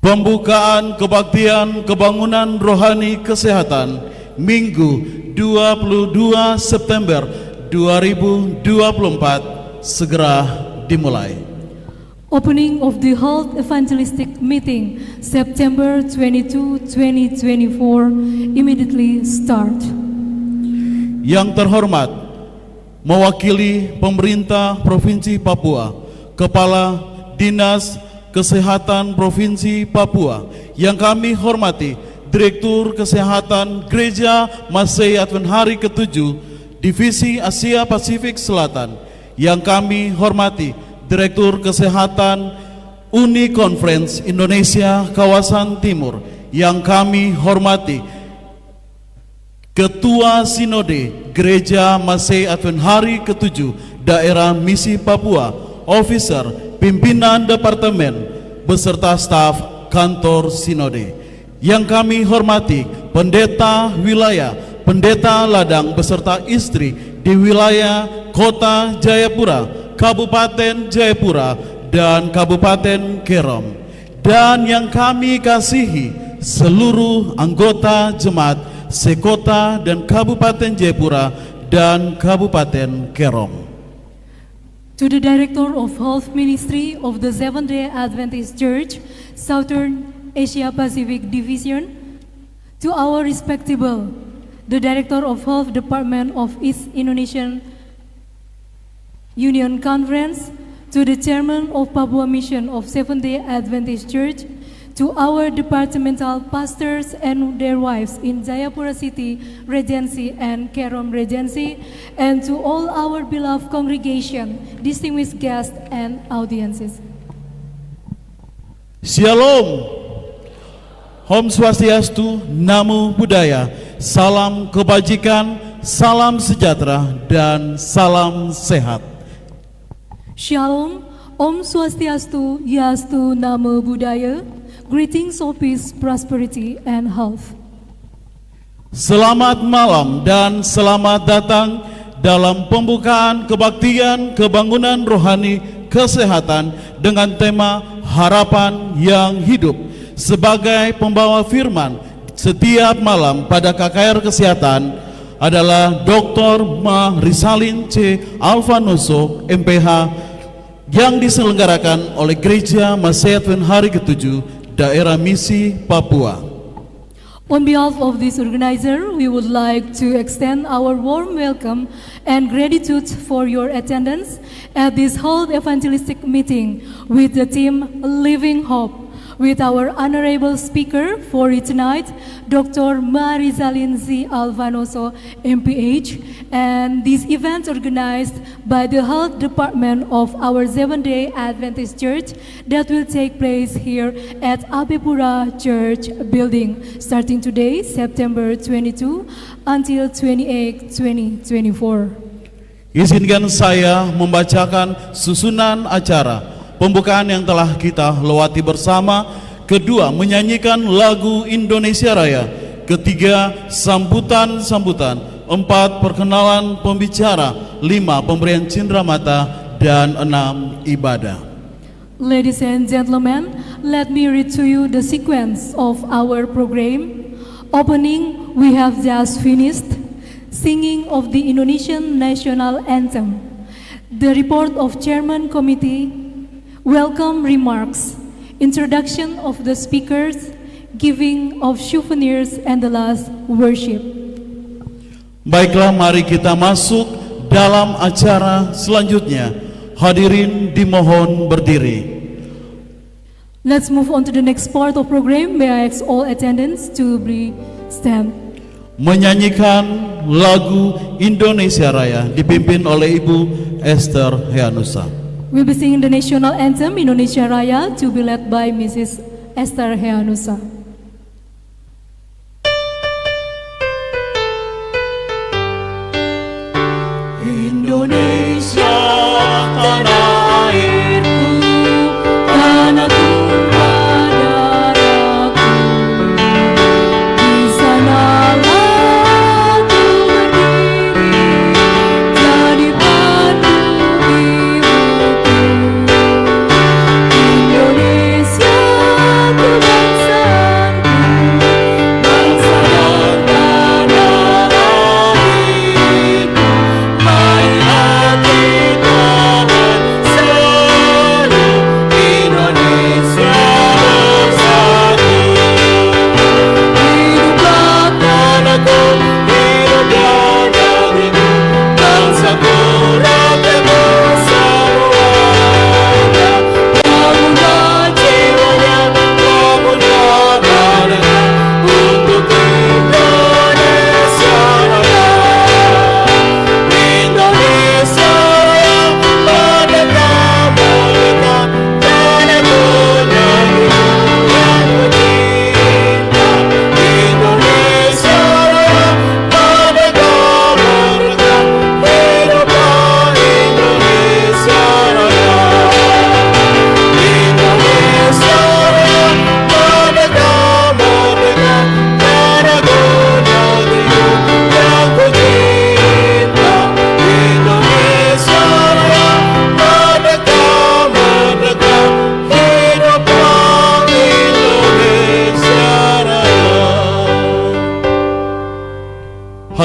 Pembukaan kebaktian kebangunan rohani kesehatan Minggu 22 September 2024 segera dimulai. Opening of the Health Evangelistic Meeting September 22, 2024 immediately start. Yang terhormat, mewakili pemerintah Provinsi Papua, Kepala Dinas Kesehatan Provinsi Papua, yang kami hormati Direktur Kesehatan Gereja Masei Advent Hari ke-7 Divisi Asia Pasifik Selatan, yang kami hormati Direktur Kesehatan Uni Conference Indonesia Kawasan Timur, yang kami hormati Ketua Sinode Gereja Masei Advent Hari ke-7 Daerah Misi Papua, Officer Pimpinan Departemen beserta staf kantor Sinode, yang kami hormati Pendeta Wilayah, Pendeta Ladang beserta istri di wilayah Kota Jayapura, Kabupaten Jayapura, dan Kabupaten Kerom, dan yang kami kasihi seluruh anggota jemaat sekota dan Kabupaten Jayapura dan Kabupaten Kerom. To the Director of Health Ministry of the Seventh-day Adventist Church, Southern Asia Pacific Division, to our respectable, the Director of Health Department of East Indonesian Union Conference, to the Chairman of Papua Mission of Seventh-day Adventist Church, to our departmental pastors and their wives in Jayapura City Regency and Kerom Regency, and to all our beloved congregation, distinguished guests and audiences. Shalom, Om Swastiastu, Namo Buddhaya, salam kebajikan, salam sejahtera, dan salam sehat. Shalom, Om Swastiastu, Yastu, Namo Buddhaya. Greetings of peace, prosperity, and health. Selamat malam dan selamat datang dalam pembukaan kebaktian kebangunan rohani kesehatan dengan tema Harapan yang Hidup. Sebagai pembawa firman setiap malam pada KKR Kesehatan adalah Dr. Ma Risalin C. Alfanoso, MPH, yang diselenggarakan oleh Gereja Masei Advent Hari ke-7 Daerah Misi Papua. On behalf of this organizer, we would like to extend our warm welcome and gratitude for your attendance at this Health Evangelistic Meeting with the theme Living Hope, with our honorable speaker for tonight, Dr. Marizalin Z. Alvanoso, MPH, and this event organized by the Health Department of our Seventh-day Adventist Church that will take place here at Abepura Church Building, starting today, September 22, until 28, 2024. Izinkan saya membacakan susunan acara pembukaan yang telah kita lewati bersama. Kedua, menyanyikan lagu Indonesia Raya. Ketiga, sambutan-sambutan. Empat, perkenalan pembicara. Lima, pemberian cindramata. Dan enam, ibadah. Ladies and gentlemen, let me read to you the sequence of our program. Opening, we have just finished singing of the Indonesian National Anthem. The report of Chairman Committee, welcome remarks, introduction of the speakers, giving of souvenirs, and the last worship. Baiklah, mari kita masuk dalam acara selanjutnya. Hadirin dimohon berdiri. Let's move on to the next part of program. May I ask all attendants to be stand. Menyanyikan lagu Indonesia Raya dipimpin oleh Ibu Esther Heanusa. We'll be singing the national anthem Indonesia Raya to be led by Mrs. Esther Heanusa. Indonesia tanah airku, tanah tumpah darahku. Di sanalah ku berdiri, jadi pandu ibuku. Indonesia ku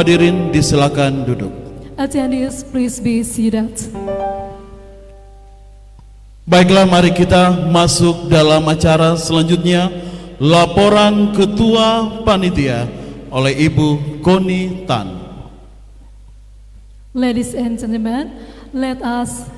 hadirin disilakan duduk. Attendees, please be seated. Baiklah, mari kita masuk dalam acara selanjutnya, laporan Ketua Panitia oleh Ibu Koni Tan. Ladies and gentlemen, let us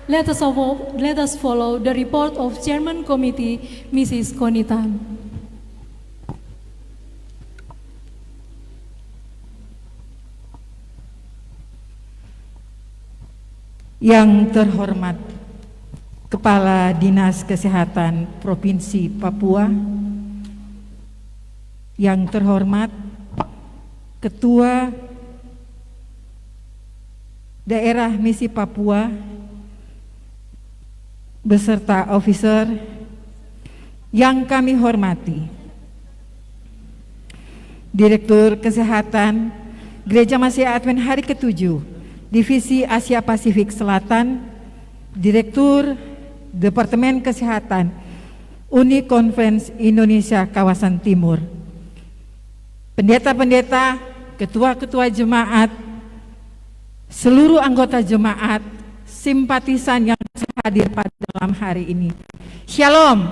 Let us follow the report of Chairman Committee, Mrs. Koni Tan. Yang terhormat Kepala Dinas Kesehatan Provinsi Papua, yang terhormat Ketua Daerah Misi Papua beserta officer yang kami hormati, Direktur Kesehatan Gereja Masih Advent Hari ke-7 Divisi Asia Pasifik Selatan, Direktur Departemen Kesehatan Uni Conference Indonesia Kawasan Timur, pendeta-pendeta, ketua-ketua jemaat, seluruh anggota jemaat, simpatisan yang hadir pada malam hari ini. Shalom.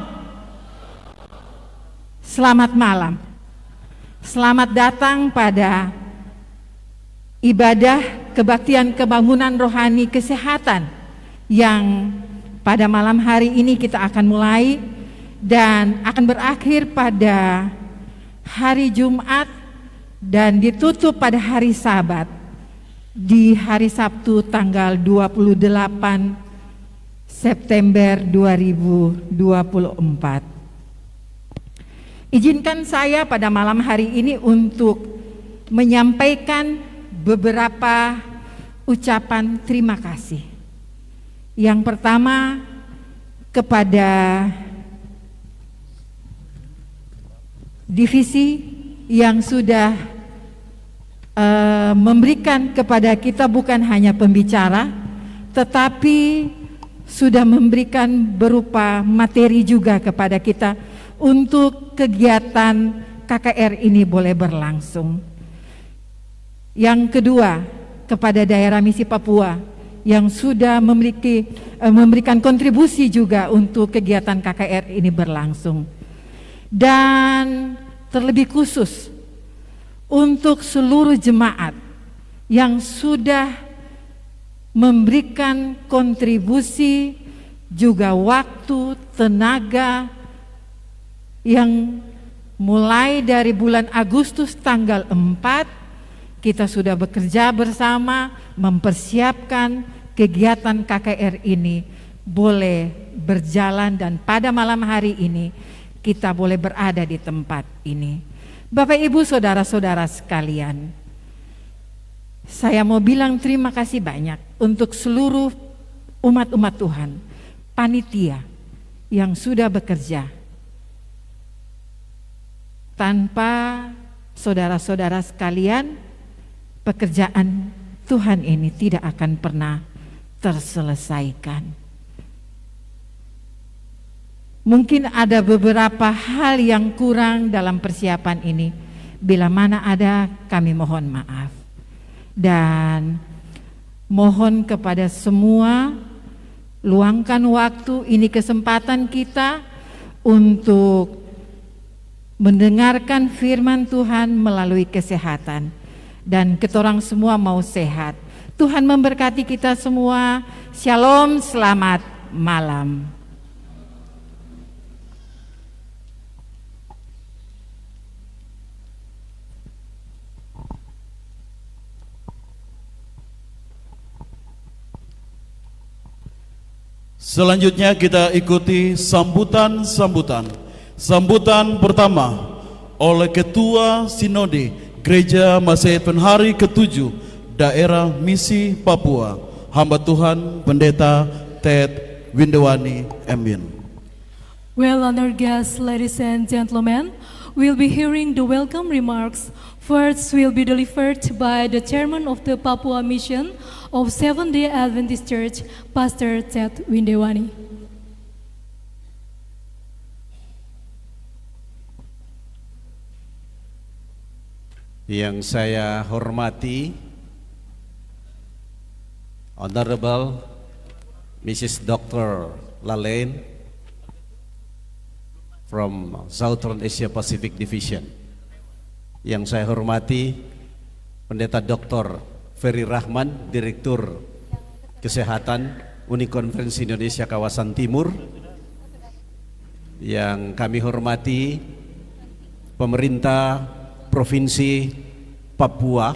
Selamat malam. Selamat datang pada ibadah kebaktian kebangunan rohani kesehatan yang pada malam hari ini kita akan mulai dan akan berakhir pada hari Jumat dan ditutup pada hari Sabat di hari Sabtu tanggal 28 September 2024. Izinkan saya pada malam hari ini untuk menyampaikan beberapa ucapan terima kasih. Yang pertama kepada divisi yang sudah memberikan kepada kita bukan hanya pembicara, tetapi sudah memberikan berupa materi juga kepada kita untuk kegiatan KKR ini boleh berlangsung. Yang kedua, kepada daerah Misi Papua yang sudah memberikan kontribusi juga untuk kegiatan KKR ini berlangsung. Dan terlebih khusus untuk seluruh jemaat yang sudah memberikan kontribusi juga waktu, tenaga yang mulai dari bulan Agustus tanggal 4 kita sudah bekerja bersama mempersiapkan kegiatan KKR ini boleh berjalan dan pada malam hari ini kita boleh berada di tempat ini. Bapak Ibu saudara-saudara sekalian, saya mau bilang terima kasih banyak untuk seluruh umat-umat Tuhan, panitia yang sudah bekerja. Tanpa saudara-saudara sekalian, pekerjaan Tuhan ini tidak akan pernah terselesaikan. Mungkin ada beberapa hal yang kurang dalam persiapan ini. Bila mana ada, kami mohon maaf. Dan mohon kepada semua, luangkan waktu, ini kesempatan kita untuk mendengarkan firman Tuhan melalui kesehatan. Dan ketorang semua mau sehat. Tuhan memberkati kita semua. Shalom, selamat malam. Selanjutnya kita ikuti sambutan-sambutan. Sambutan pertama oleh Ketua Sinode Gereja Masih Advent Hari ke-7 Daerah Misi Papua, hamba Tuhan Pendeta Ted Windewani Emin. Well, honored guests, ladies and gentlemen, we'll be hearing the welcome remarks. First will be delivered by the chairman of the Papua Mission of Seventh-day Adventist Church, Pastor Ted Windewani. Yang saya hormati Honorable Mrs. Dr. Lalaine from Southern Asia Pacific Division. Yang saya hormati Pendeta Dr. Ferry Rahman, Direktur Kesehatan Unikonferensi Indonesia Kawasan Timur. Yang kami hormati pemerintah Provinsi Papua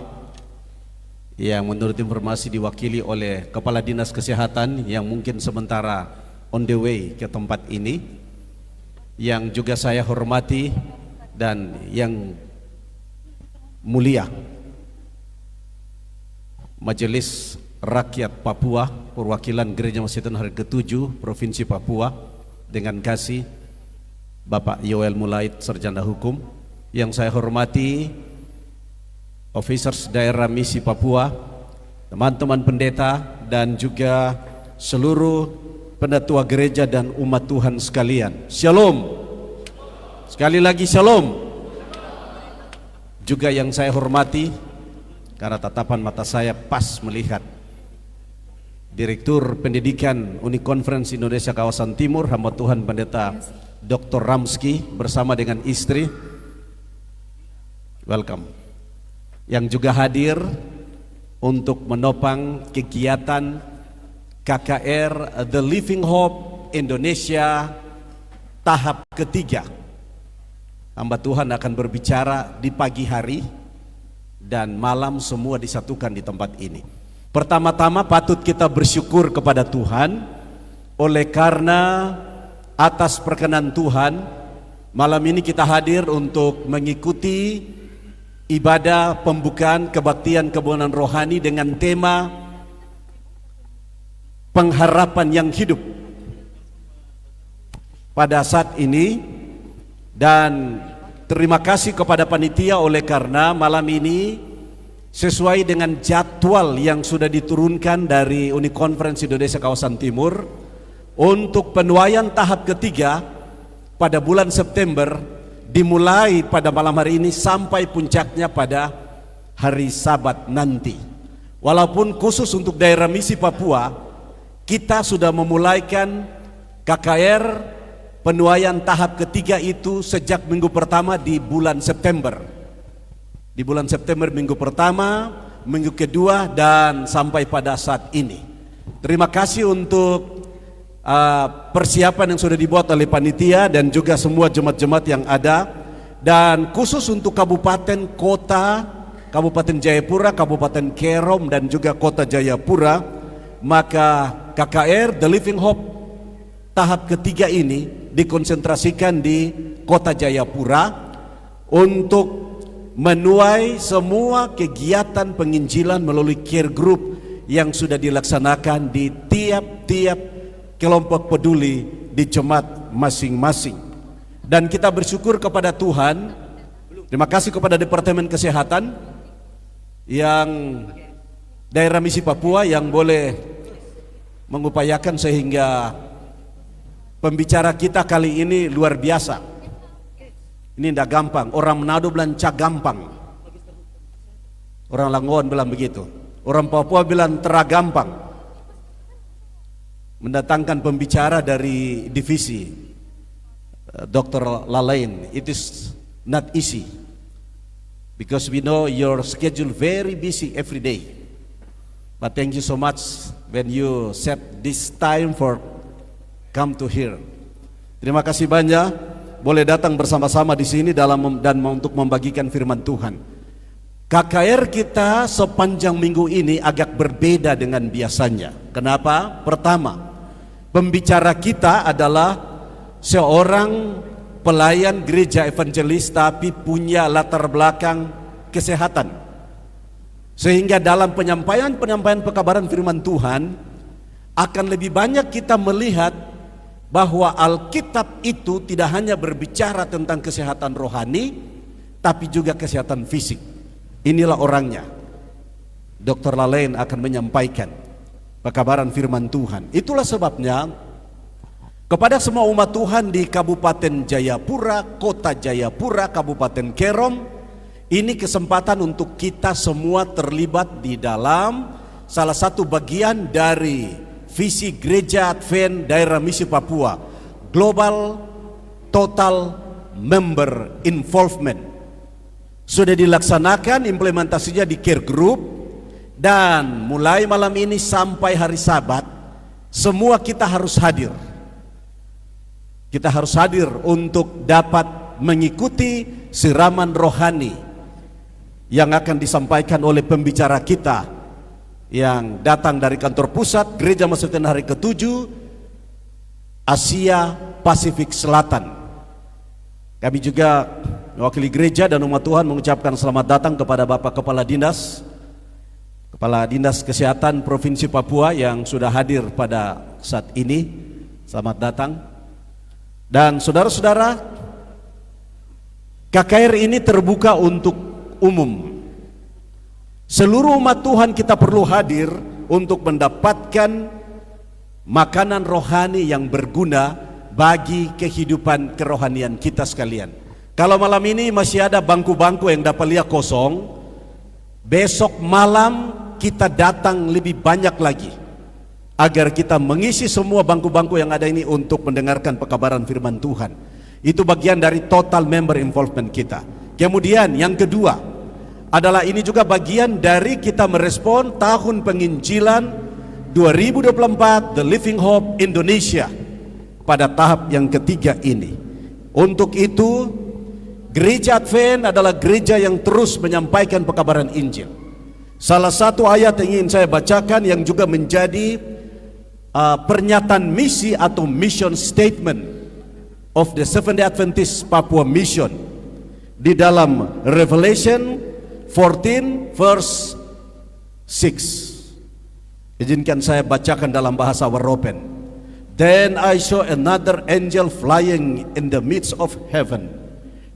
yang menurut informasi diwakili oleh Kepala Dinas Kesehatan yang mungkin sementara on the way ke tempat ini, yang juga saya hormati dan yang mulia Majelis Rakyat Papua perwakilan Gereja Masjid Hari ke-7 Provinsi Papua dengan kasih Bapak Yoel Mulaid Sarjana Hukum. Yang saya hormati Officers Daerah Misi Papua, teman-teman pendeta dan juga seluruh pendatua gereja dan umat Tuhan sekalian. Shalom. Sekali lagi shalom. Juga yang saya hormati, karena tatapan mata saya pas melihat Direktur Pendidikan Unikonferensi Indonesia Kawasan Timur, hamba Tuhan Pendeta Dr. Ramski bersama dengan istri. Welcome. Yang juga hadir untuk menopang kegiatan KKR The Living Hope Indonesia tahap ketiga. Hamba Tuhan akan berbicara di pagi hari dan malam, semua disatukan di tempat ini. Pertama-tama patut kita bersyukur kepada Tuhan oleh karena atas perkenan Tuhan malam ini kita hadir untuk mengikuti ibadah pembukaan kebaktian kebunan rohani dengan tema pengharapan yang hidup pada saat ini. Dan terima kasih kepada panitia oleh karena malam ini sesuai dengan jadwal yang sudah diturunkan dari Unikonferensi Indonesia Kawasan Timur untuk penuaian tahap ketiga pada bulan September, dimulai pada malam hari ini sampai puncaknya pada hari Sabat nanti. Walaupun khusus untuk daerah misi Papua, kita sudah memulaikan KKR penuaian tahap ketiga itu sejak minggu pertama di bulan September. Di bulan September minggu pertama, minggu kedua, dan sampai pada saat ini. Terima kasih untuk persiapan yang sudah dibuat oleh panitia dan juga semua jemaat-jemaat yang ada, dan khusus untuk kabupaten kota, Kabupaten Jayapura, Kabupaten Kerom dan juga Kota Jayapura, maka KKR The Living Hope tahap ketiga ini dikonsentrasikan di Kota Jayapura untuk menuai semua kegiatan penginjilan melalui care group yang sudah dilaksanakan di tiap-tiap kelompok peduli di jemaat masing-masing. Dan kita bersyukur kepada Tuhan, terima kasih kepada Departemen Kesehatan yang daerah misi Papua yang boleh mengupayakan sehingga pembicara kita kali ini luar biasa. Ini tidak gampang, orang Manado bilang cak gampang, orang Langon bilang begitu, orang Papua bilang teragampang. Mendatangkan pembicara dari divisi Dr. Lalaine, it is not easy because we know your schedule very busy every day, but thank you so much when you set this time for come to here. Terima kasih banyak boleh datang bersama-sama di sini dalam dan untuk membagikan firman Tuhan. KKR kita sepanjang minggu ini agak berbeda dengan biasanya. Kenapa? Pertama, pembicara kita adalah seorang pelayan gereja evangelis tapi punya latar belakang kesehatan. Sehingga dalam penyampaian pekabaran firman Tuhan akan lebih banyak kita melihat bahwa Alkitab itu tidak hanya berbicara tentang kesehatan rohani, tapi juga kesehatan fisik. Inilah orangnya. Dr. Lalaine akan menyampaikan pekabaran firman Tuhan. Itulah sebabnya kepada semua umat Tuhan di Kabupaten Jayapura, Kota Jayapura, Kabupaten Kerom, ini kesempatan untuk kita semua terlibat di dalam salah satu bagian dari visi Gereja Advent Daerah Misi Papua, Global Total Member Involvement. Sudah dilaksanakan implementasinya di Care Group, dan mulai malam ini sampai hari Sabat semua kita harus hadir. Kita harus hadir untuk dapat mengikuti siraman rohani yang akan disampaikan oleh pembicara kita yang datang dari kantor pusat Gereja Masjid Hari ke-7 Asia Pasifik Selatan. Kami juga mewakili gereja dan umat Tuhan mengucapkan selamat datang kepada Bapak Kepala Dinas Kesehatan Provinsi Papua yang sudah hadir pada saat ini. Selamat datang. Dan saudara-saudara, KKR ini terbuka untuk umum. Seluruh umat Tuhan kita perlu hadir untuk mendapatkan makanan rohani yang berguna bagi kehidupan kerohanian kita sekalian. Kalau malam ini masih ada bangku-bangku yang dapat lihat kosong, besok malam kita datang lebih banyak lagi agar kita mengisi semua bangku-bangku yang ada ini untuk mendengarkan pekabaran firman Tuhan. Itu bagian dari total member involvement kita. Kemudian yang kedua adalah ini juga bagian dari kita merespon tahun penginjilan 2024 The Living Hope Indonesia pada tahap yang ketiga ini. Untuk itu Gereja Advent adalah gereja yang terus menyampaikan pekabaran Injil. Salah satu ayat yang ingin saya bacakan yang juga menjadi pernyataan misi atau mission statement of the Seventh-day Adventist Papua Mission di dalam Revelation 14 verse 6. Izinkan saya bacakan dalam bahasa Waropen. Then I saw another angel flying in the midst of heaven,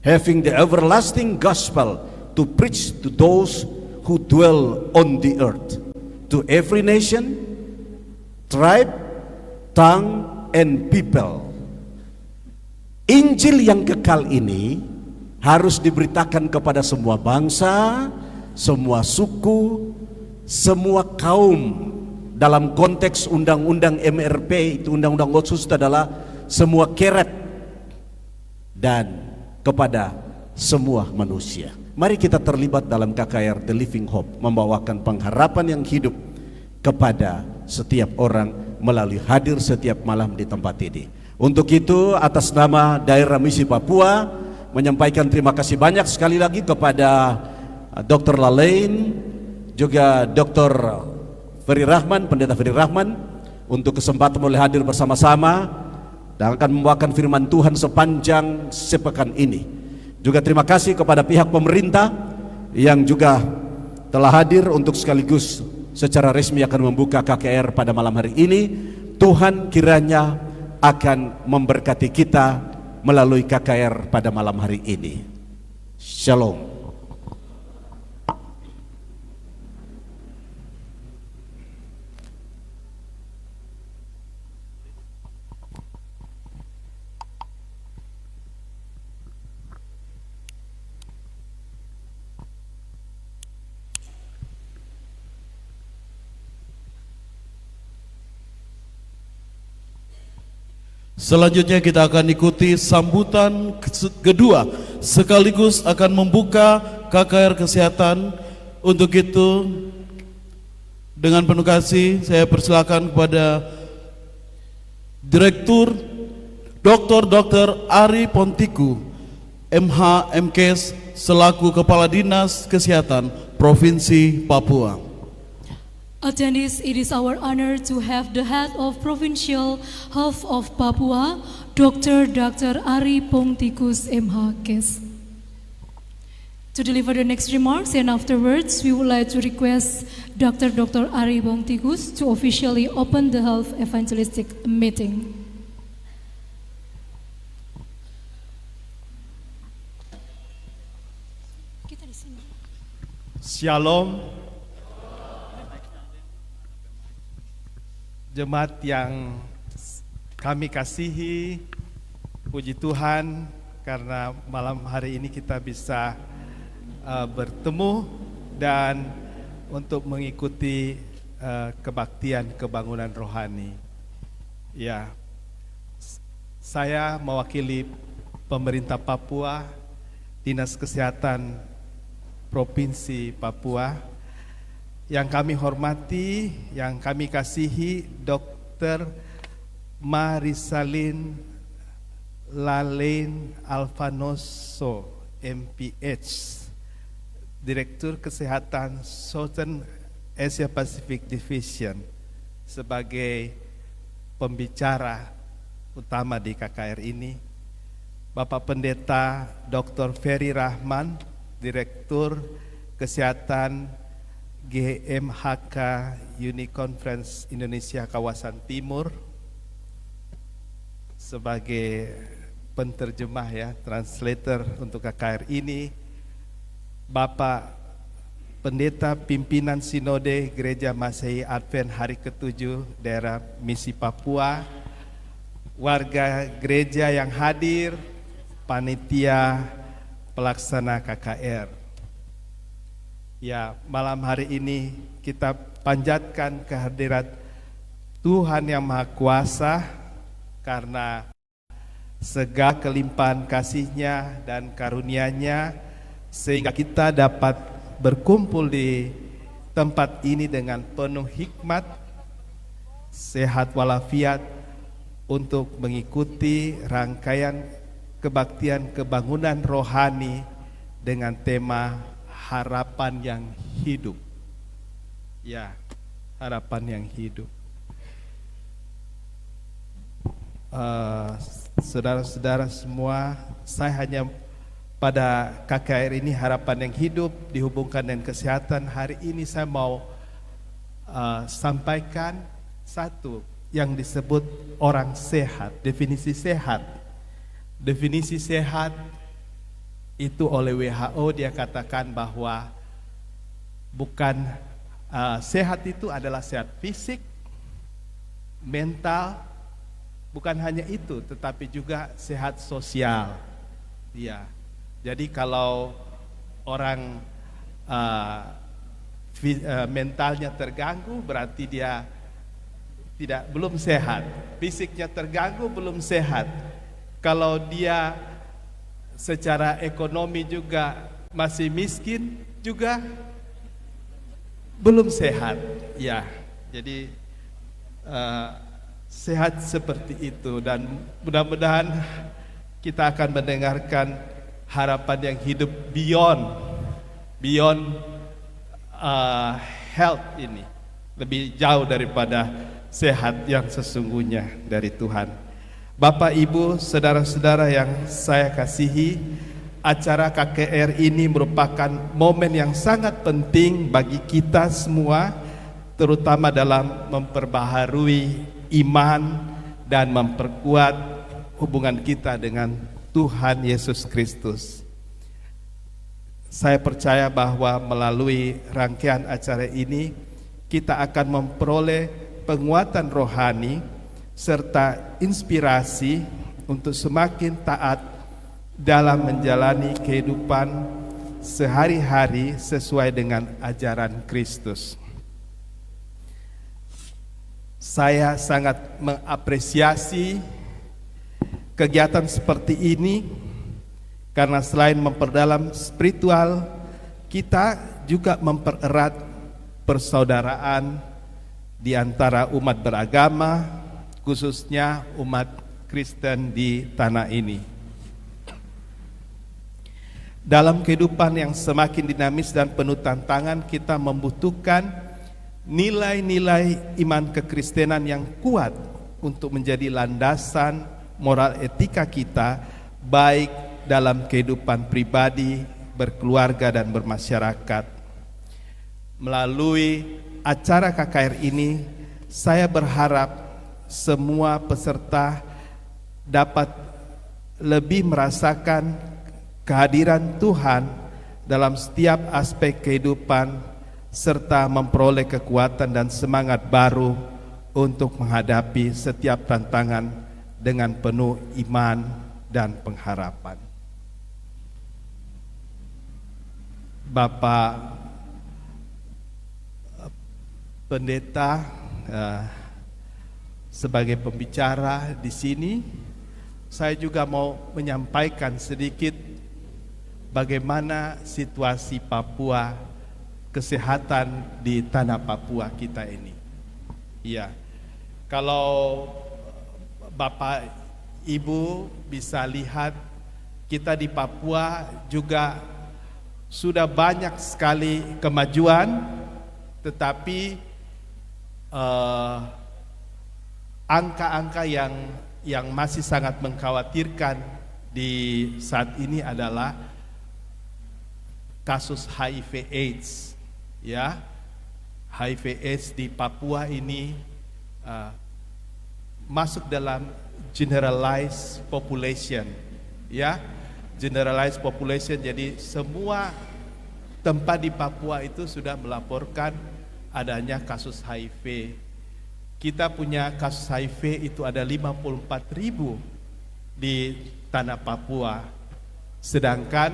having the everlasting gospel to preach to those who dwell on the earth, to every nation, tribe, tongue, and people. Injil yang kekal ini harus diberitakan kepada semua bangsa, semua suku, semua kaum. Dalam konteks undang-undang MRP, itu undang-undang otsus adalah semua keret, dan kepada semua manusia. Mari kita terlibat dalam KKR The Living Hope, membawakan pengharapan yang hidup kepada setiap orang melalui hadir setiap malam di tempat ini. Untuk itu, atas nama Daerah Misi Papua menyampaikan terima kasih banyak sekali lagi kepada Dr. Lalaine, juga Dr. Ferry Rahman, Pendeta Ferry Rahman, untuk kesempatan boleh hadir bersama-sama dan akan membawakan firman Tuhan sepanjang sepekan ini. Juga terima kasih kepada pihak pemerintah yang juga telah hadir untuk sekaligus secara resmi akan membuka KKR pada malam hari ini. Tuhan kiranya akan memberkati kita melalui KKR pada malam hari ini. Shalom. Selanjutnya kita akan ikuti sambutan kedua sekaligus akan membuka KKR Kesehatan. Untuk itu dengan penuh kasih saya persilakan kepada Direktur Dr. Ari Pontiku MH MKes selaku Kepala Dinas Kesehatan Provinsi Papua. Attendees, it is our honor to have the head of Provincial Health of Papua, Dr. Ari Pontikus MH. To deliver the next remarks and afterwards, we would like to request Dr. Ari Pontikus to officially open the health evangelistic meeting. Shalom. Jemaat yang kami kasihi, puji Tuhan karena malam hari ini kita bisa bertemu dan untuk mengikuti kebaktian kebangunan rohani. Ya, saya mewakili pemerintah Papua, Dinas Kesehatan Provinsi Papua. Yang kami hormati, yang kami kasihi, Dr. Marisalin Lalain Alfanoso, MPH, Direktur Kesehatan Southern Asia Pacific Division, sebagai pembicara utama di KKR ini. Bapak Pendeta Dr. Ferry Rahman, Direktur Kesehatan GMHK Uni Conference Indonesia Kawasan Timur, sebagai penterjemah ya, translator untuk KKR ini. Bapak Pendeta Pimpinan Sinode Gereja Masehi Advent Hari ke-7 Daerah Misi Papua, warga gereja yang hadir, panitia pelaksana KKR. Ya, malam hari ini kita panjatkan kehadirat Tuhan yang Maha Kuasa karena segala kelimpahan kasih-Nya dan karunia-Nya sehingga kita dapat berkumpul di tempat ini dengan penuh hikmat, sehat walafiat untuk mengikuti rangkaian kebaktian kebangunan rohani dengan tema harapan yang hidup. Ya, harapan yang hidup. Saudara-saudara semua, saya hanya pada KKR ini harapan yang hidup dihubungkan dengan kesehatan. Hari ini saya mau sampaikan satu yang disebut orang sehat, definisi sehat. Definisi sehat itu oleh WHO dia katakan bahwa bukan sehat itu adalah sehat fisik, mental, bukan hanya itu, tetapi juga sehat sosial. Ya, jadi kalau orang mentalnya terganggu berarti dia belum sehat, fisiknya terganggu belum sehat. Kalau dia secara ekonomi juga masih miskin juga belum sehat. Ya, jadi sehat seperti itu, dan mudah-mudahan kita akan mendengarkan harapan yang hidup beyond health ini, lebih jauh daripada sehat yang sesungguhnya dari Tuhan. Bapak, Ibu, saudara-saudara yang saya kasihi, acara KKR ini merupakan momen yang sangat penting bagi kita semua, terutama dalam memperbaharui iman dan memperkuat hubungan kita dengan Tuhan Yesus Kristus. Saya percaya bahwa melalui rangkaian acara ini kita akan memperoleh penguatan rohani serta inspirasi untuk semakin taat dalam menjalani kehidupan sehari-hari sesuai dengan ajaran Kristus. Saya sangat mengapresiasi kegiatan seperti ini karena selain memperdalam spiritual, kita juga mempererat persaudaraan di antara umat beragama, khususnya umat Kristen di tanah ini. Dalam kehidupan yang semakin dinamis dan penuh tantangan, kita membutuhkan nilai-nilai iman kekristenan yang kuat untuk menjadi landasan moral etika kita, baik dalam kehidupan pribadi, berkeluarga, dan bermasyarakat. Melalui acara KKR ini, saya berharap semua peserta dapat lebih merasakan kehadiran Tuhan dalam setiap aspek kehidupan serta memperoleh kekuatan dan semangat baru untuk menghadapi setiap tantangan dengan penuh iman dan pengharapan. Bapak Pendeta sebagai pembicara di sini, saya juga mau menyampaikan sedikit bagaimana situasi Papua, kesehatan di tanah Papua kita ini. Ya, kalau Bapak Ibu bisa lihat, kita di Papua juga sudah banyak sekali kemajuan, tetapi angka-angka yang masih sangat mengkhawatirkan di saat ini adalah kasus HIV/AIDS. Ya, HIV/AIDS di Papua ini masuk dalam generalized population. Ya, generalized population. Jadi semua tempat di Papua itu sudah melaporkan adanya kasus HIV. Kita punya kasus HIV itu ada 54.000 di tanah Papua. Sedangkan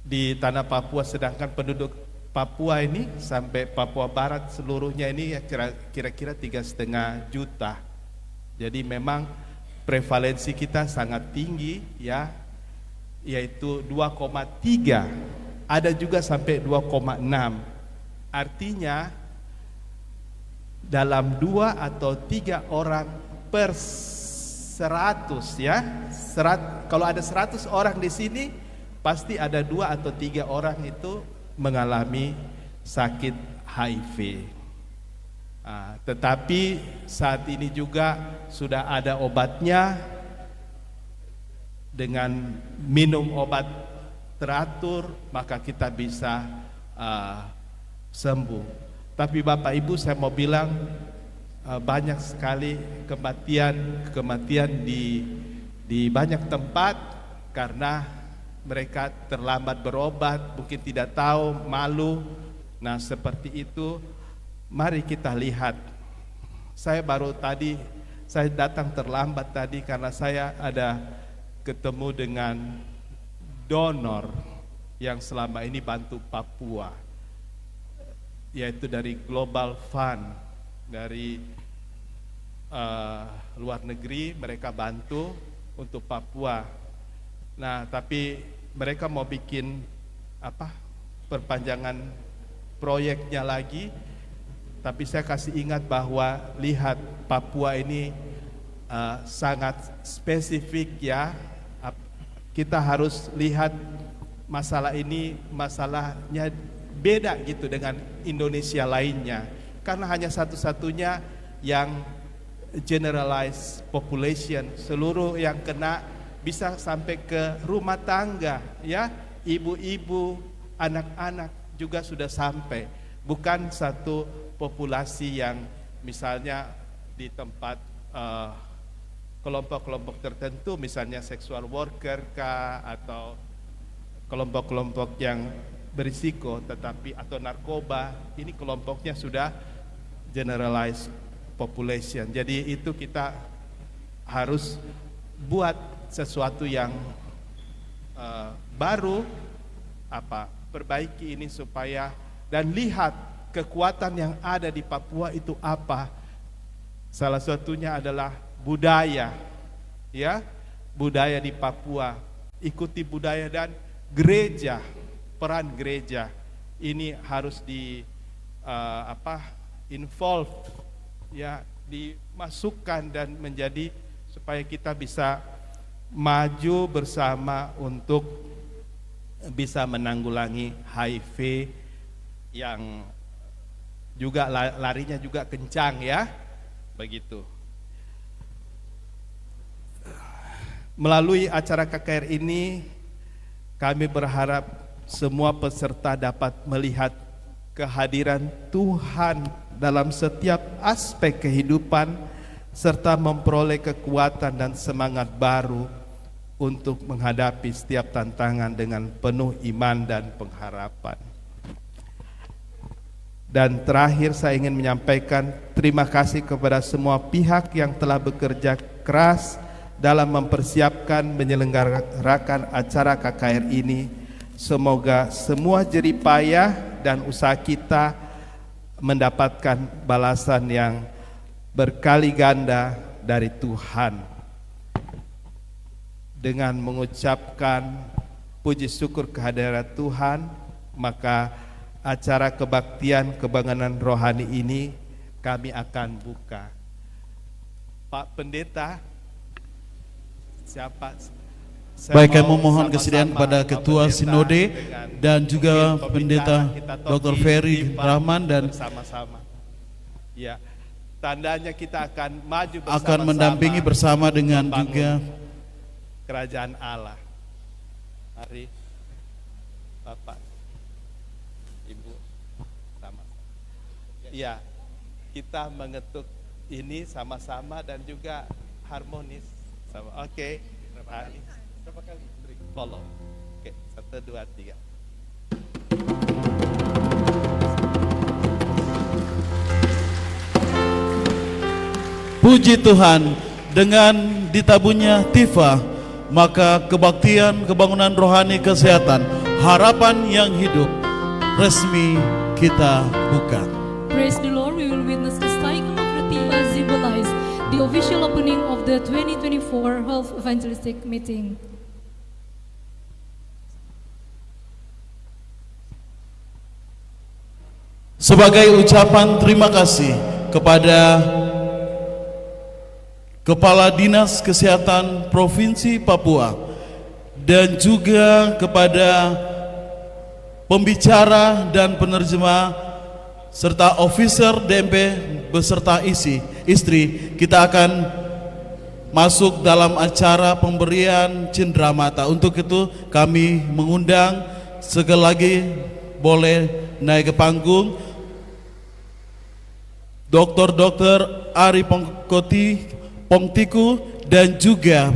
di tanah Papua, sedangkan penduduk Papua ini sampai Papua Barat seluruhnya ini ya kira-kira 3,5 juta. Jadi memang prevalensi kita sangat tinggi ya, yaitu 2,3. Ada juga sampai 2,6. Artinya dalam 2 atau 3 orang per 100 ya. Kalau ada 100 orang di sini, pasti ada 2 atau 3 orang itu mengalami sakit HIV. Tetapi saat ini juga sudah ada obatnya. Dengan minum obat teratur, maka kita bisa sembuh. Tapi Bapak Ibu, saya mau bilang banyak sekali kematian di banyak tempat karena mereka terlambat berobat, mungkin tidak tahu, malu. Nah, seperti itu, mari kita lihat. Saya datang terlambat tadi karena saya ada ketemu dengan donor yang selama ini bantu Papua, yaitu dari Global Fund, dari luar negeri mereka bantu untuk Papua. Nah, tapi mereka mau bikin perpanjangan proyeknya lagi, tapi saya kasih ingat bahwa lihat Papua ini sangat spesifik ya. Kita harus lihat masalahnya beda gitu dengan Indonesia lainnya, karena hanya satu-satunya yang generalized population, seluruh yang kena bisa sampai ke rumah tangga ya, ibu-ibu, anak-anak juga sudah sampai, bukan satu populasi yang misalnya di tempat kelompok-kelompok tertentu, misalnya sexual worker kah, atau kelompok-kelompok yang berisiko, tetapi atau narkoba, ini kelompoknya sudah generalized population. Jadi itu kita harus buat sesuatu yang baru, perbaiki ini supaya, dan lihat kekuatan yang ada di Papua itu apa. Salah satunya adalah budaya, ya, budaya di Papua. Ikuti budaya, dan gereja, peran gereja ini harus involve, ya, dimasukkan dan menjadi supaya kita bisa maju bersama untuk bisa menanggulangi HIV yang juga larinya juga kencang ya, begitu. Melalui acara KKR ini, kami berharap semua peserta dapat melihat kehadiran Tuhan dalam setiap aspek kehidupan, serta memperoleh kekuatan dan semangat baru untuk menghadapi setiap tantangan dengan penuh iman dan pengharapan. Dan terakhir saya ingin menyampaikan terima kasih kepada semua pihak yang telah bekerja keras dalam mempersiapkan menyelenggarakan acara KKR ini. Semoga semua jerih payah dan usaha kita mendapatkan balasan yang berkali ganda dari Tuhan. Dengan mengucapkan puji syukur kehadirat Tuhan, maka acara kebaktian kebangunan rohani ini kami akan buka. Pak Pendeta, siapa? Baik, kami memohon kesediaan kepada Ketua Sinode dan juga Pendeta Dr. Ferry Rahman dan bersama-sama. Ya, tandanya kita akan maju bersama-sama, akan mendampingi bersama dengan membangun juga kerajaan Allah. Mari Bapak, Ibu, sama. Ya, kita mengetuk ini sama-sama dan juga harmonis. Sama. Oke. Berapa kali? Follow. Oke, 1, 2, 3. puji Tuhan, dengan ditabuhnya Tifa, maka kebaktian kebangunan rohani kesehatan harapan yang hidup resmi kita buka. Praise the Lord, we will witness the cycle of the Tifa symbolize the official opening of the 2024 Health Evangelistic Meeting. Sebagai ucapan terima kasih kepada Kepala Dinas Kesehatan Provinsi Papua dan juga kepada pembicara dan penerjemah serta officer DMP beserta istri, kita akan masuk dalam acara pemberian cenderamata. Untuk itu kami mengundang sekali lagi boleh naik ke panggung Dr. Ari Pongtiku dan juga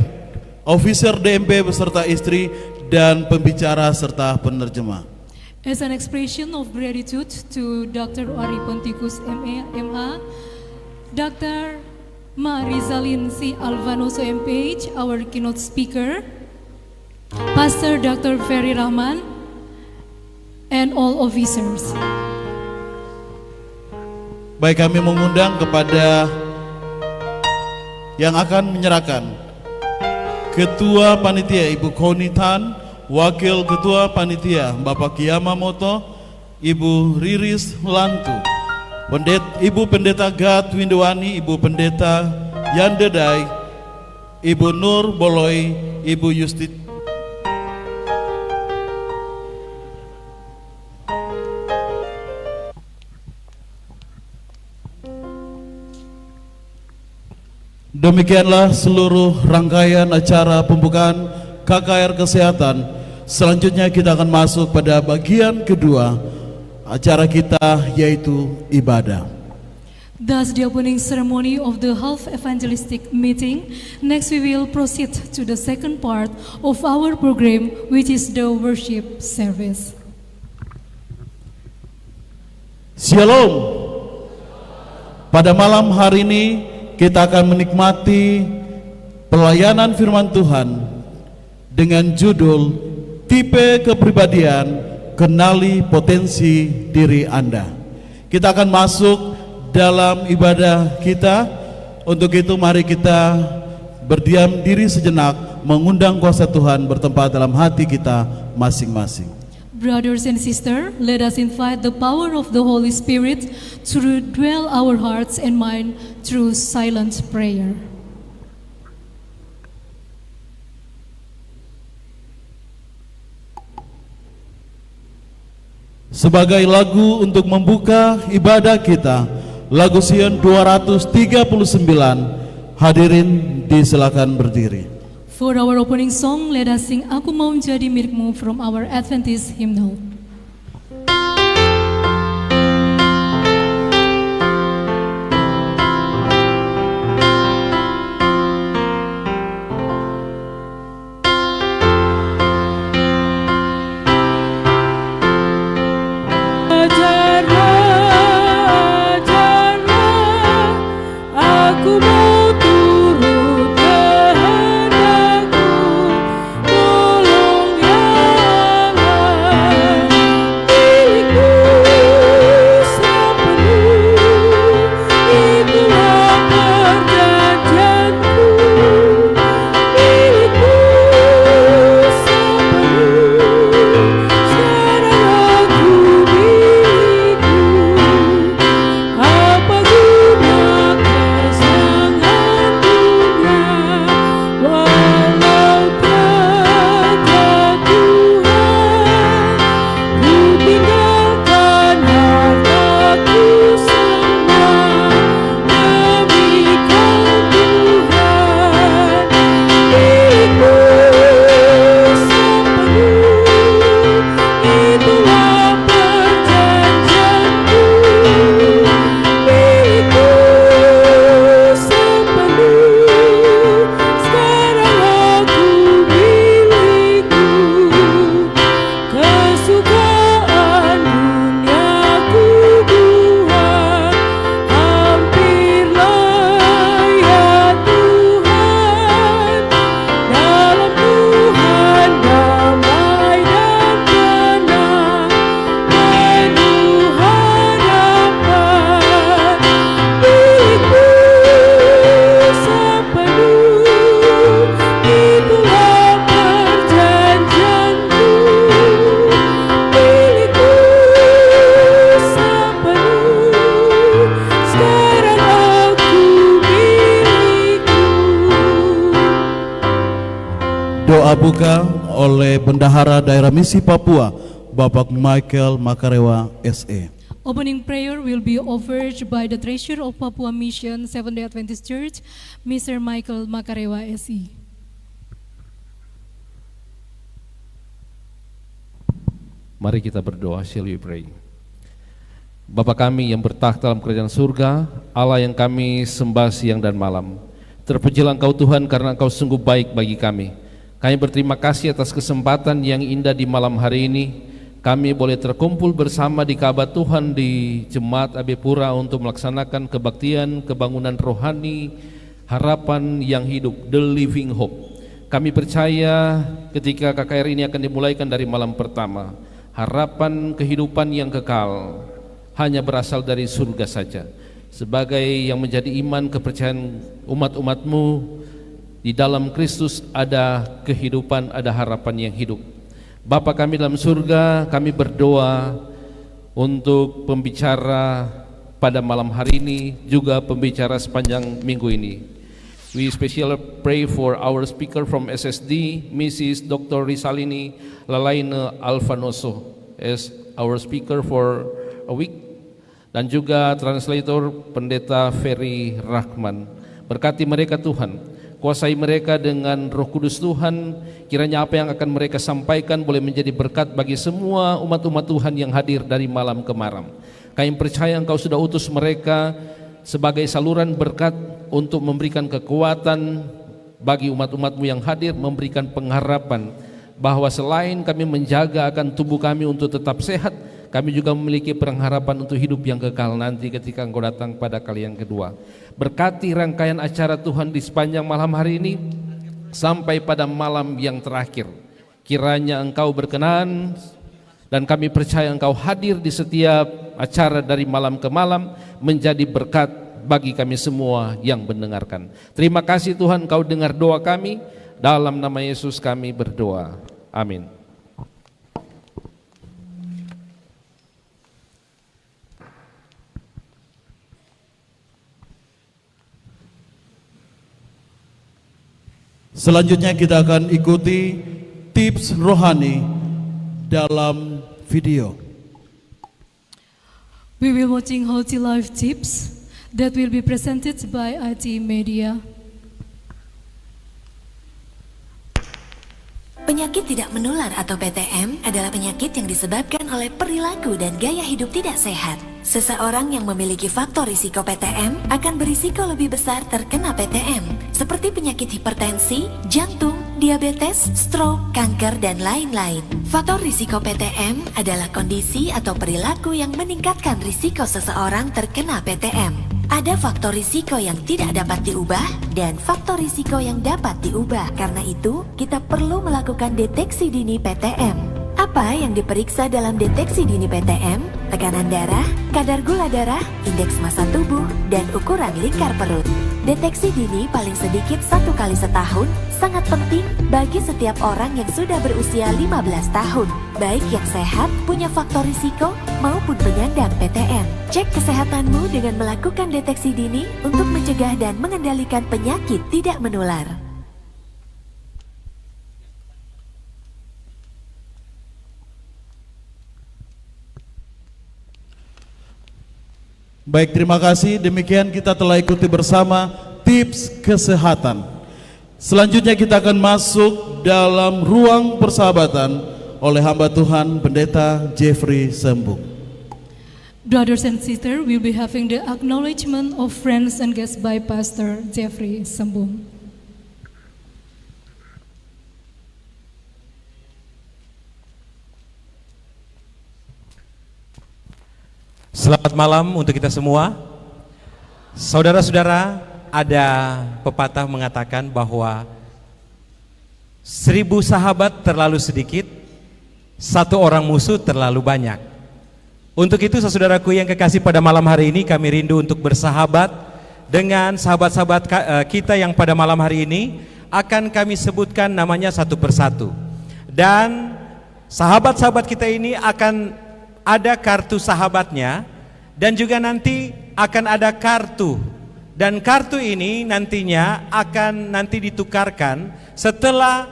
officer DMP beserta istri dan pembicara serta penerjemah. As an expression of gratitude to Dr. Ari Pontikus MA, Dr. Marizalin C. Alvanoso MPH, our keynote speaker, Pastor Dr. Ferry Rahman, and all officers. Baik, kami mengundang kepada yang akan menyerahkan Ketua Panitia Ibu Konitan, Wakil Ketua Panitia Bapak Yamamoto, Ibu Riris Lantu, Ibu Pendeta Gat Windowani, Ibu Pendeta Yandedai, Ibu Nur Boloi, Ibu Yustit. Demikianlah seluruh rangkaian acara pembukaan KKR Kesehatan. Selanjutnya kita akan masuk pada bagian kedua acara kita, yaitu ibadah. Thus the opening ceremony of the Health Evangelistic Meeting. Next we will proceed to the second part of our program, which is the worship service. Shalom. Pada malam hari ini kita akan menikmati pelayanan firman Tuhan dengan judul Tipe Kepribadian, Kenali Potensi Diri Anda. Kita akan masuk dalam ibadah kita. Untuk itu mari kita berdiam diri sejenak, mengundang kuasa Tuhan bertempat dalam hati kita masing-masing. Brothers and sisters, let us invite the power of the Holy Spirit to dwell our hearts and mind through silent prayer. Sebagai lagu untuk membuka ibadah kita, lagu Sion 239, hadirin disilakan berdiri. For our opening song, let us sing Aku Mau Jadi Milikmu from our Adventist hymnal. didoabuka oleh Bendahara Daerah Misi Papua, Bapak Michael Makarewa SE. Opening prayer will be offered by the Treasurer of Papua Mission Seventh-day Adventist Church, Mr. Michael Makarewa SE. Mari kita berdoa, shall we pray. Bapa kami yang bertakhta dalam kerajaan surga, Allah yang kami sembah siang dan malam, terpujilah Engkau Tuhan karena Engkau sungguh baik bagi kami. Kami berterima kasih atas kesempatan yang indah di malam hari ini. Kami boleh terkumpul bersama di Ka'bah Tuhan di Jemaat AB Pura untuk melaksanakan kebaktian, kebangunan rohani, harapan yang hidup, the living hope. Kami percaya ketika KKR ini akan dimulaikan dari malam pertama, harapan kehidupan yang kekal hanya berasal dari surga saja. Sebagai yang menjadi iman kepercayaan umat-umatmu, di dalam Kristus ada kehidupan, ada harapan yang hidup. Bapa kami dalam surga, kami berdoa untuk pembicara pada malam hari ini, juga pembicara sepanjang minggu ini. We especially pray for our speaker from SSD, Mrs. Dr. Risalini Lalaine Alfanoso, as our speaker for a week, dan juga translator Pendeta Ferry Rahman. Berkati mereka Tuhan, kuasai mereka dengan Roh Kudus Tuhan. Kiranya apa yang akan mereka sampaikan boleh menjadi berkat bagi semua umat-umat Tuhan yang hadir dari malam ke malam. Kami percaya Engkau sudah utus mereka sebagai saluran berkat untuk memberikan kekuatan bagi umat-umatmu yang hadir, memberikan pengharapan bahwa selain kami menjaga akan tubuh kami untuk tetap sehat, kami juga memiliki pengharapan untuk hidup yang kekal nanti ketika Engkau datang pada kali yang kedua. Berkati rangkaian acara Tuhan di sepanjang malam hari ini sampai pada malam yang terakhir. Kiranya Engkau berkenan dan kami percaya Engkau hadir di setiap acara dari malam ke malam, menjadi berkat bagi kami semua yang mendengarkan. Terima kasih Tuhan, Engkau dengar doa kami. Dalam nama Yesus kami berdoa. Amin. Selanjutnya kita akan ikuti tips rohani dalam video. We will watching Healthy Life tips that will be presented by IT Media. Penyakit tidak menular atau PTM adalah penyakit yang disebabkan oleh perilaku dan gaya hidup tidak sehat. Seseorang yang memiliki faktor risiko PTM akan berisiko lebih besar terkena PTM, seperti penyakit hipertensi, jantung, diabetes, stroke, kanker, dan lain-lain. Faktor risiko PTM adalah kondisi atau perilaku yang meningkatkan risiko seseorang terkena PTM. Ada faktor risiko yang tidak dapat diubah dan faktor risiko yang dapat diubah. Karena itu, kita perlu melakukan deteksi dini PTM. Apa yang diperiksa dalam deteksi dini PTM? Tekanan darah, kadar gula darah, indeks massa tubuh, dan ukuran lingkar perut. Deteksi dini paling sedikit 1 kali setahun sangat penting bagi setiap orang yang sudah berusia 15 tahun, baik yang sehat, punya faktor risiko, maupun penyandang PTM. Cek kesehatanmu dengan melakukan deteksi dini untuk mencegah dan mengendalikan penyakit tidak menular. Baik, terima kasih. Demikian kita telah ikuti bersama tips kesehatan. Selanjutnya kita akan masuk dalam ruang persahabatan oleh hamba Tuhan Pendeta Jeffrey Sembung. Brothers and sisters, we'll be having the acknowledgement of friends and guests by Pastor Jeffrey Sembung. Selamat malam untuk kita semua. Saudara-saudara, ada pepatah mengatakan bahwa 1000 sahabat terlalu sedikit, 1 orang musuh terlalu banyak. Untuk itu saudaraku yang kekasih, pada malam hari ini kami rindu untuk bersahabat dengan sahabat-sahabat kita yang pada malam hari ini akan kami sebutkan namanya satu persatu. Dan sahabat-sahabat kita ini akan ada kartu sahabatnya, dan juga nanti akan ada kartu, dan kartu ini nantinya akan ditukarkan setelah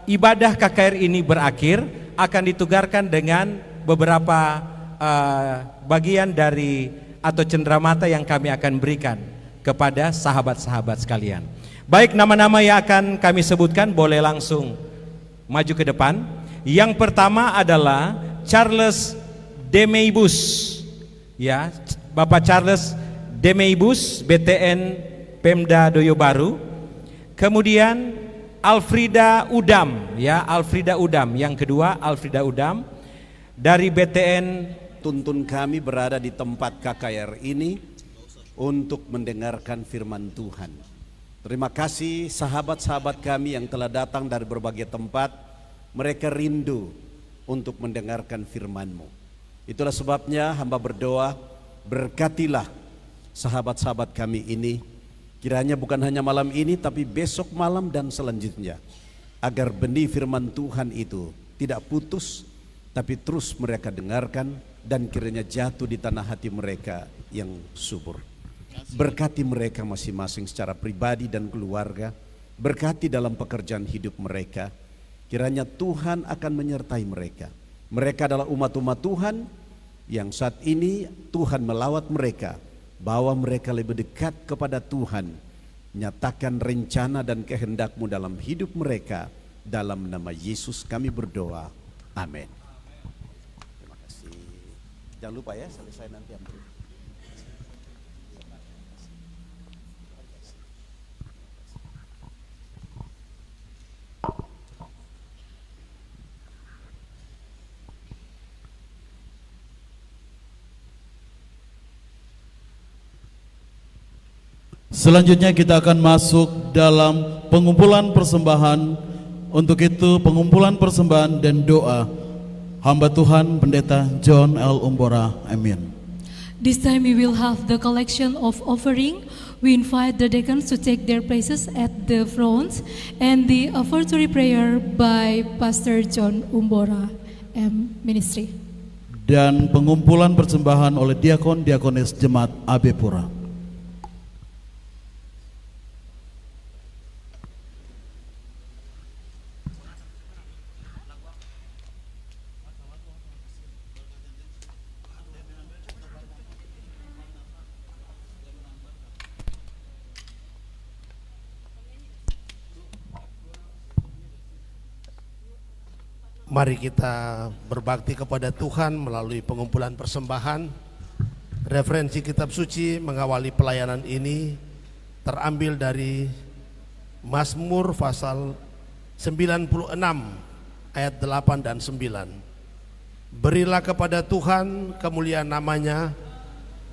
ibadah KKR ini berakhir, akan ditugarkan dengan beberapa bagian dari atau cenderamata yang kami akan berikan kepada sahabat-sahabat sekalian. Baik, nama-nama yang akan kami sebutkan boleh langsung maju ke depan. Yang pertama adalah Charles Demeibus, ya, Bapak Charles Demeibus, BTN Pemda Doyo Baru. Kemudian Alfrida Udam, ya, Alfrida Udam. Yang kedua Alfrida Udam dari BTN. Tuntun kami berada di tempat KKR ini untuk mendengarkan firman Tuhan. Terima kasih sahabat-sahabat kami yang telah datang dari berbagai tempat. Mereka rindu untuk mendengarkan firman-Mu. Itulah sebabnya hamba berdoa, berkatilah sahabat-sahabat kami ini, kiranya bukan hanya malam ini tapi besok malam dan selanjutnya, agar benih firman Tuhan itu tidak putus tapi terus mereka dengarkan dan kiranya jatuh di tanah hati mereka yang subur. Berkati mereka masing-masing secara pribadi dan keluarga, berkati dalam pekerjaan hidup mereka. Kiranya Tuhan akan menyertai mereka. Mereka adalah umat-umat Tuhan yang saat ini Tuhan melawat mereka, bawa mereka lebih dekat kepada Tuhan. Nyatakan rencana dan kehendak-Mu dalam hidup mereka. Dalam nama Yesus kami berdoa. Amin. Terima kasih. Jangan lupa ya, selesai nanti ambil. Selanjutnya kita akan masuk dalam pengumpulan persembahan. Untuk itu pengumpulan persembahan dan doa hamba Tuhan Pendeta John L. Umbora. Amin. This time we will have the collection of offering. We invite the deacons to take their places at the front and the offertory prayer by Pastor John Umbora M. Ministry. Dan pengumpulan persembahan oleh diakon-diakonis Jemaat AB Pura. Mari kita berbakti kepada Tuhan melalui pengumpulan persembahan. Referensi kitab suci mengawali pelayanan ini terambil dari Mazmur pasal 96 ayat 8 dan 9. Berilah kepada Tuhan kemuliaan namanya,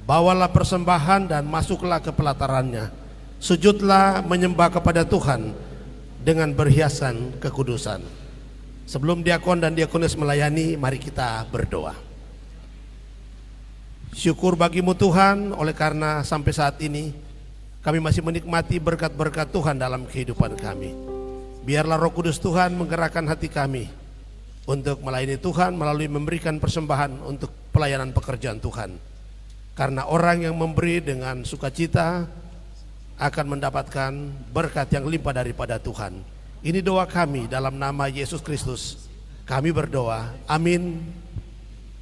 bawalah persembahan dan masuklah ke pelatarannya. Sujudlah menyembah kepada Tuhan dengan berhiasan kekudusan. Sebelum diakon dan diakonis melayani, mari kita berdoa. Syukur bagimu Tuhan, oleh karena sampai saat ini kami masih menikmati berkat-berkat Tuhan dalam kehidupan kami. Biarlah Roh Kudus Tuhan menggerakkan hati kami untuk melayani Tuhan melalui memberikan persembahan untuk pelayanan pekerjaan Tuhan. Karena orang yang memberi dengan sukacita akan mendapatkan berkat yang limpah daripada Tuhan. Ini doa kami dalam nama Yesus Kristus. Kami berdoa, amin.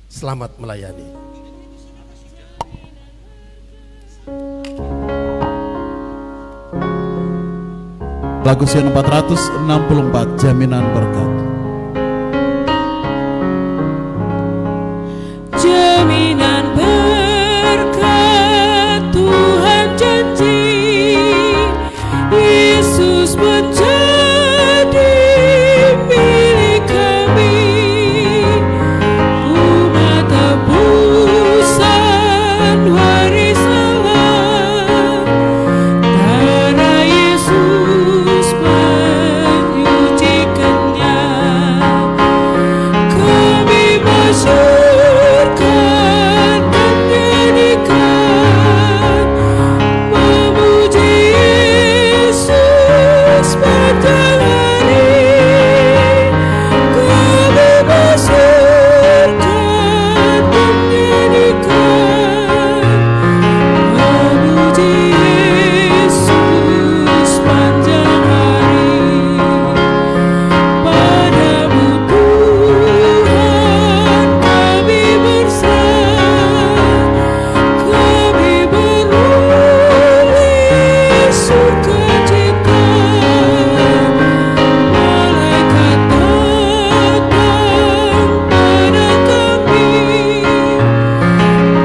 Selamat melayani. Lagu Sion 464, Jaminan Berkat. Jaminan berkat Tuhan janji, Yesus menjadi milik kami. Umat tebusan waris Allah, darah Yesus menyucikannya. sukacita, malaikat datang pada kami,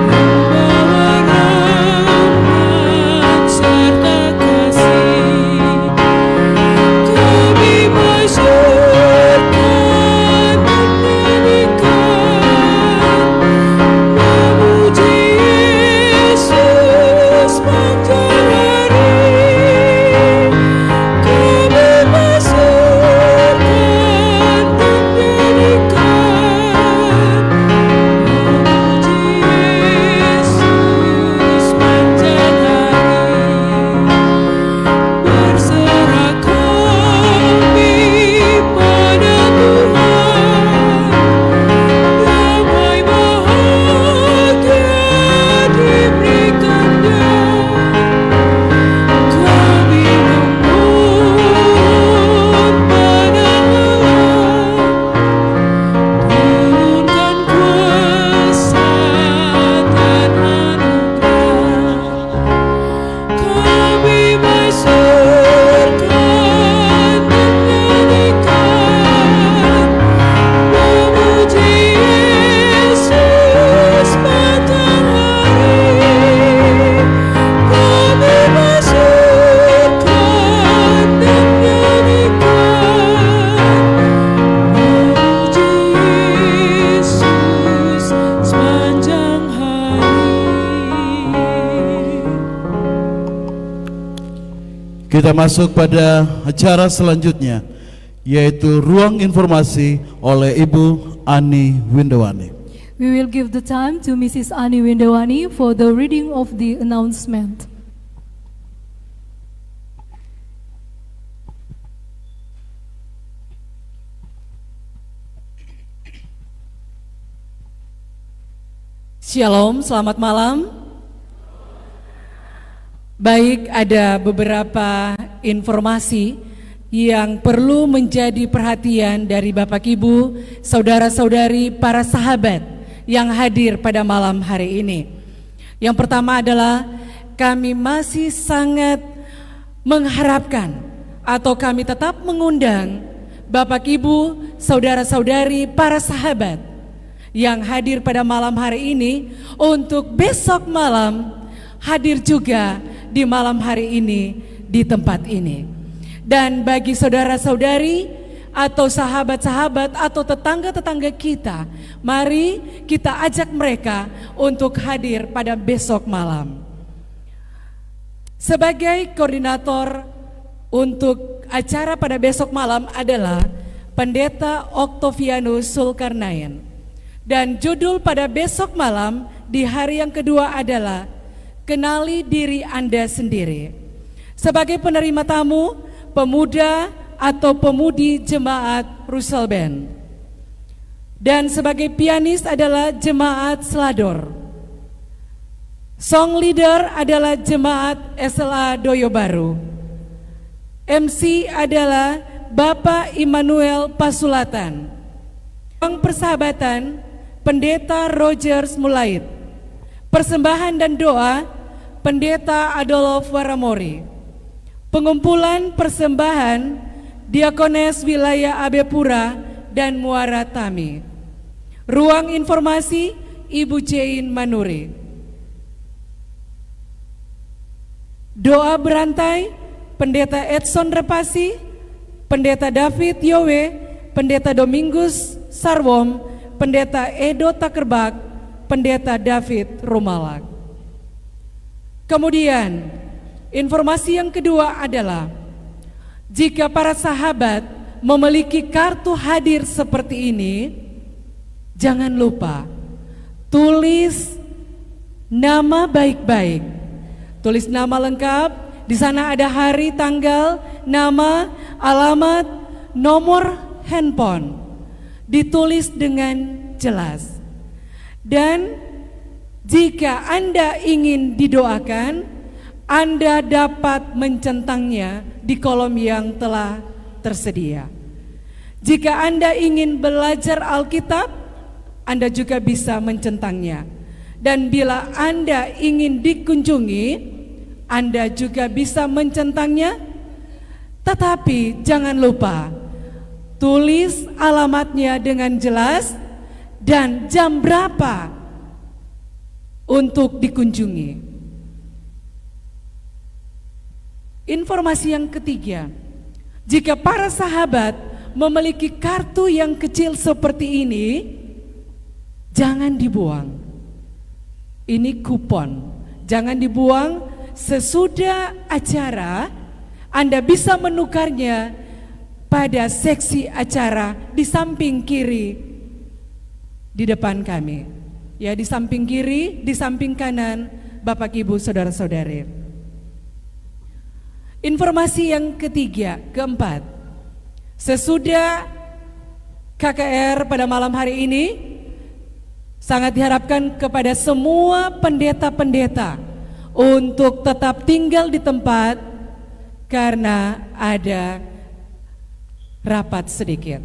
membawa rahmat serta kasih. Kami masyarakat menyanyikan, memuji Yesus sepanjang hari. Kami masyarakat menyanyikan, memuji Yesus sepanjang hari. Berserah kami pada Tuhan, damai bahagia diberikannya. Kami memohon pada Allah, turunkan kuasa dan anugerah. Kami masyarakat menyanyikan, memuji Yesus sepanjang hari. Kami masyarakat menyanyikan, memuji Yesus sepanjang hari. Kita masuk pada acara selanjutnya, yaitu Ruang Informasi oleh Ibu Ani Windawani. We will give the time to Mrs. Ani Windawani for the reading of the announcement. Shalom, selamat malam. Baik, ada beberapa informasi yang perlu menjadi perhatian dari Bapak Ibu, saudara-saudari, para sahabat yang hadir pada malam hari ini. Yang pertama adalah kami masih sangat mengharapkan atau kami tetap mengundang Bapak Ibu, saudara-saudari, para sahabat yang hadir pada malam hari ini untuk besok malam hadir juga di malam hari ini di tempat ini. Dan bagi saudara-saudari atau sahabat-sahabat atau tetangga-tetangga kita, mari kita ajak mereka untuk hadir pada besok malam. Sebagai koordinator untuk acara pada besok malam adalah Pendeta Octavianus Zulkarnain. Dan judul pada besok malam di hari yang kedua adalah Kenali Diri Anda Sendiri. Sebagai penerima tamu, pemuda atau pemudi jemaat Russell Band. Dan sebagai pianis adalah jemaat Selador. Song leader adalah jemaat SLA Doyo Baru. MC adalah Bapak Immanuel Pasulatan. Ruang persahabatan Pendeta Rogers Mulait. Persembahan dan doa Pendeta Adolf Waramori. Pengumpulan persembahan Diakones Wilayah Abepura dan Muara Tami. Ruang informasi Ibu Jane Manuri. Doa berantai Pendeta Edson Repasi, Pendeta David Yowe, Pendeta Domingus Sarwom, Pendeta Edo Takerbak, Pendeta David Rumalak. Kemudian informasi yang kedua adalah jika para sahabat memiliki kartu hadir seperti ini, jangan lupa tulis nama baik-baik. Tulis nama lengkap, di sana ada hari, tanggal, nama, alamat, nomor handphone. Ditulis dengan jelas. Dan jika Anda ingin didoakan, Anda dapat mencentangnya di kolom yang telah tersedia. Jika Anda ingin belajar Alkitab, Anda juga bisa mencentangnya. Dan bila Anda ingin dikunjungi Anda juga bisa mencentangnya, tetapi jangan lupa tulis alamatnya dengan jelas dan jam berapa untuk dikunjungi. Informasi yang ketiga, jika para sahabat memiliki kartu yang kecil seperti ini, jangan dibuang. Ini kupon, jangan dibuang. Sesudah acara, Anda bisa menukarnya pada seksi acara di samping kiri di depan kami. Ya, di samping kiri, di samping kanan, Bapak Ibu Saudara-saudari. Informasi yang keempat, sesudah KKR pada malam hari ini, sangat diharapkan kepada semua pendeta-pendeta untuk tetap tinggal di tempat karena ada rapat sedikit.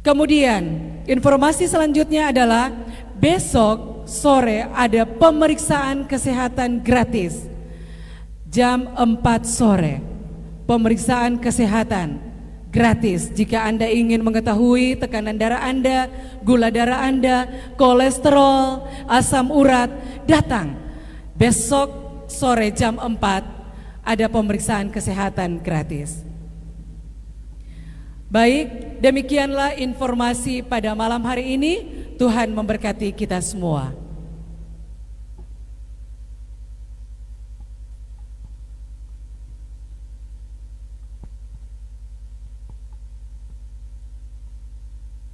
Kemudian informasi selanjutnya adalah besok sore ada pemeriksaan kesehatan gratis jam 4 sore. Pemeriksaan kesehatan gratis. Jika Anda ingin mengetahui tekanan darah Anda, gula darah Anda, kolesterol, asam urat, datang. Besok sore jam 4 ada pemeriksaan kesehatan gratis. Baik, demikianlah informasi pada malam hari ini. Tuhan memberkati kita semua.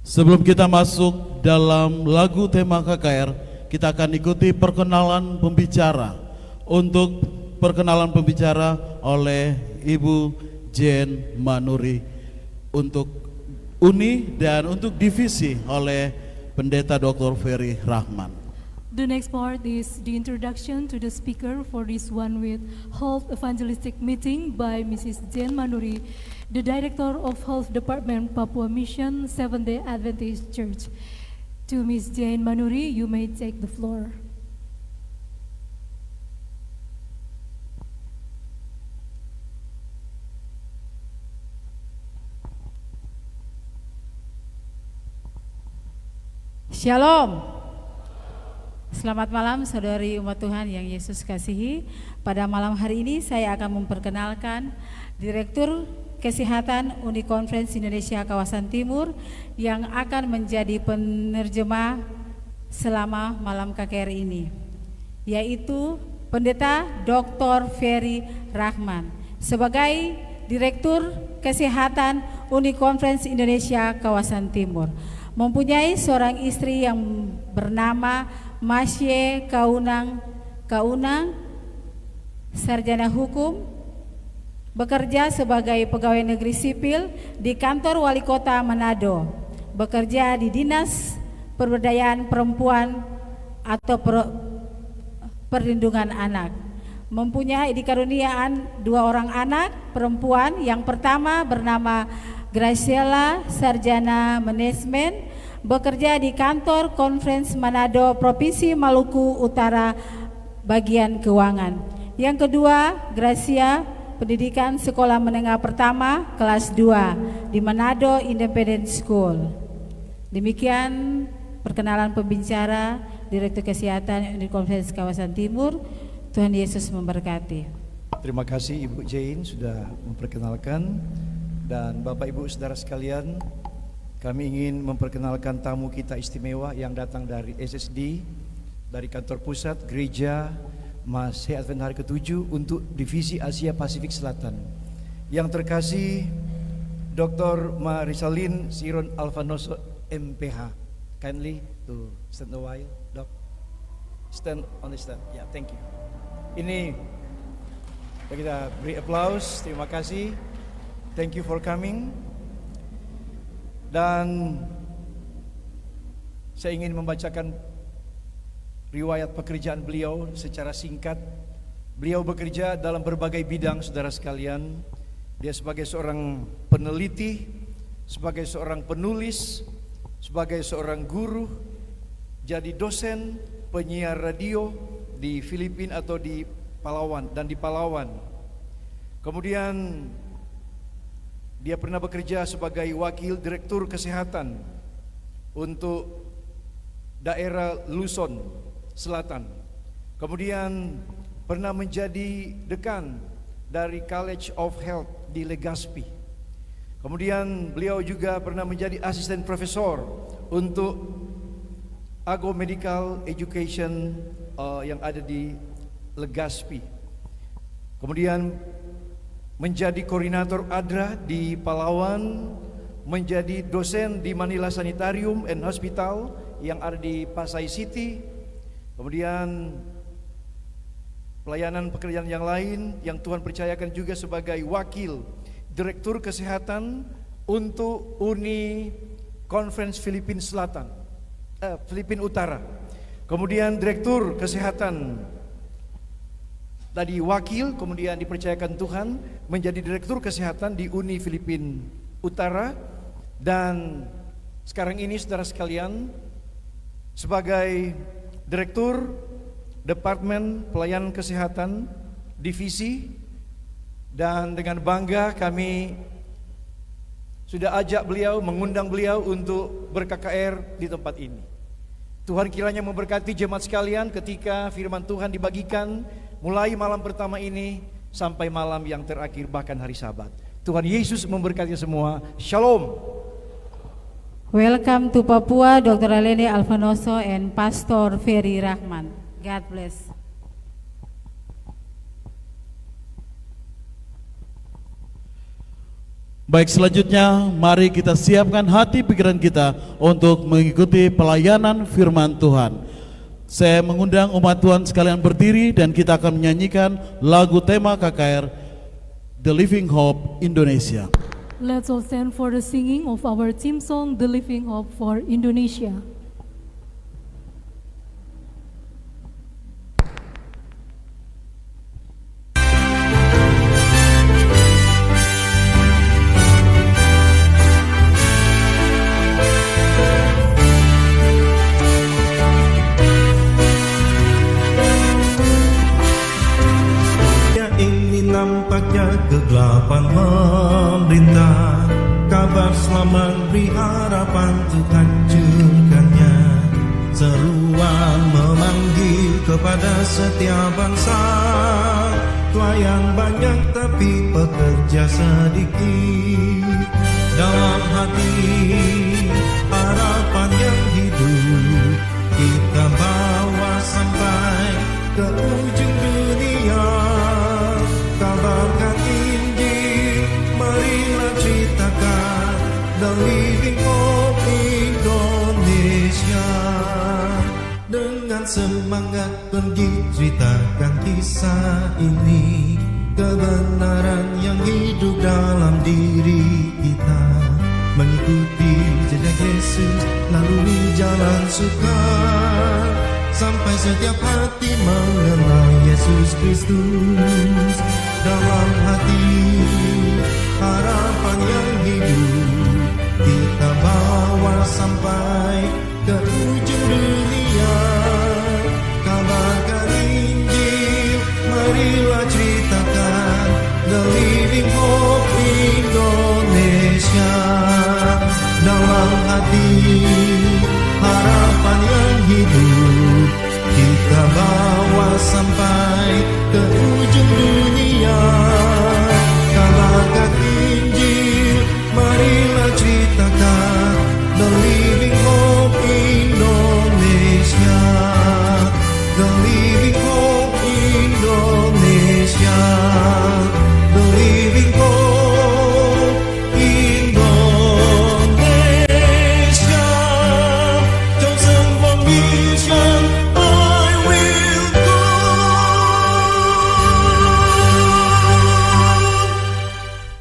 Sebelum kita masuk dalam lagu tema KKR, kita akan ikuti perkenalan pembicara. Untuk perkenalan pembicara oleh Ibu Jane Manuri, untuk Uni dan untuk divisi oleh Pendeta Dr. Ferry Rahman. The next part is the introduction to the speaker for this One with Health Evangelistic Meeting by Mrs. Jane Manuri, the Director of Health Department, Papua Mission Seventh-day Adventist Church. To Ms. Jane Manuri, you may take the floor. Shalom. Selamat malam saudari umat Tuhan yang Yesus kasihi. Pada malam hari ini saya akan memperkenalkan Direktur Kesehatan Uniconference Indonesia Kawasan Timur yang akan menjadi penerjemah selama malam KKR ini, yaitu Pendeta Dr. Ferry Rahman sebagai Direktur Kesehatan Uniconference Indonesia Kawasan Timur. Mempunyai seorang istri yang bernama Masye Kaunang, sarjana hukum, bekerja sebagai pegawai negeri sipil di kantor wali kota Manado, bekerja di Dinas Pemberdayaan Perempuan atau Perlindungan Anak. Mempunyai dikaruniaan 2 orang anak perempuan. Yang pertama bernama Graciela, sarjana manajemen, bekerja di kantor Conference Manado, Provinsi Maluku Utara, bagian keuangan. Yang kedua, Gracia, pendidikan sekolah menengah pertama kelas 2 di Manado Independent School. Demikian perkenalan pembicara Direktur Kesehatan Uniconference Kawasan Timur. Tuhan Yesus memberkati. Terima kasih Ibu Jane sudah memperkenalkan. Dan Bapak Ibu Saudara sekalian, kami ingin memperkenalkan tamu kita istimewa yang datang dari SSD, dari kantor pusat Gereja Masih Advent hari ke-7 untuk Divisi Asia Pasifik Selatan. Yang terkasih Dr. Marisalin Siron Alfanoso MPH. Kindly to stand a while, Doc. Stand on the stand. Ya, yeah, thank you. Ini kita beri applause. Terima kasih. Thank you for coming. Dan saya ingin membacakan riwayat pekerjaan beliau secara singkat. Beliau bekerja dalam berbagai bidang, saudara sekalian. Dia sebagai seorang peneliti, sebagai seorang penulis, sebagai seorang guru, jadi dosen, penyiar radio di Filipina atau di Palawan dan di Palawan. Kemudian dia pernah bekerja sebagai wakil direktur kesehatan untuk daerah Luzon Selatan. Kemudian pernah menjadi dekan dari College of Health di Legazpi. Kemudian beliau juga pernah menjadi asisten profesor untuk Agro Medical Education yang ada di Legazpi. Kemudian menjadi koordinator ADRA di Palawan, menjadi dosen di Manila Sanitarium and Hospital yang ada di Pasay City. Kemudian pelayanan pekerjaan yang lain yang Tuhan percayakan juga sebagai wakil direktur kesehatan untuk Uni Conference Filipina Selatan, Filipina Utara. Kemudian direktur kesehatan tadi wakil, kemudian dipercayakan Tuhan menjadi direktur kesehatan di Uni Filipina Utara, dan sekarang ini saudara sekalian sebagai direktur Departemen Pelayanan Kesehatan Divisi. Dan dengan bangga kami sudah ajak beliau, mengundang beliau untuk ber-KKR di tempat ini. Tuhan kiranya memberkati jemaat sekalian ketika firman Tuhan dibagikan mulai malam pertama ini sampai malam yang terakhir, bahkan hari Sabat. Tuhan Yesus memberkati semua. Shalom. Welcome to Papua, Dr. Alene Alfanoso and Pastor Ferry Rahman. God bless. Baik, selanjutnya mari kita siapkan hati pikiran kita untuk mengikuti pelayanan firman Tuhan. Saya mengundang umat Tuhan sekalian berdiri dan kita akan menyanyikan lagu tema KKR The Living Hope Indonesia. Let's all stand for the singing of our theme song, The Living Hope for Indonesia. Nampaknya kegelapan memerintah, kabar selamat beri harapan untuk hancurkannya. Seruan memanggil kepada setiap bangsa, pelayan banyak tapi pekerja sedikit. Dalam hati harapan yang hidup kita bawa sampai ke ujung dunia. Kabarkan Injil, marilah ceritakan The Living Hope Indonesia. Dengan semangat pergi ceritakan kisah ini, kebenaran yang hidup dalam diri kita. Mengikuti jejak Yesus, lalui jalan suka, sampai setiap hati mengenal Yesus Kristus. Dalam hati harapan yang hidup kita bawa sampai ke ujung dunia. Kabarkan Injil, marilah ceritakan The Living Hope Indonesia. Dalam hati harapan yang hidup kita bawa sampai ke ujung dunia. Kabarkan Injil, marilah ceritakan The Living Hope Indonesia. The Living Hope Indonesia. The Living Hope Indonesia. Chosen for mission, I will go.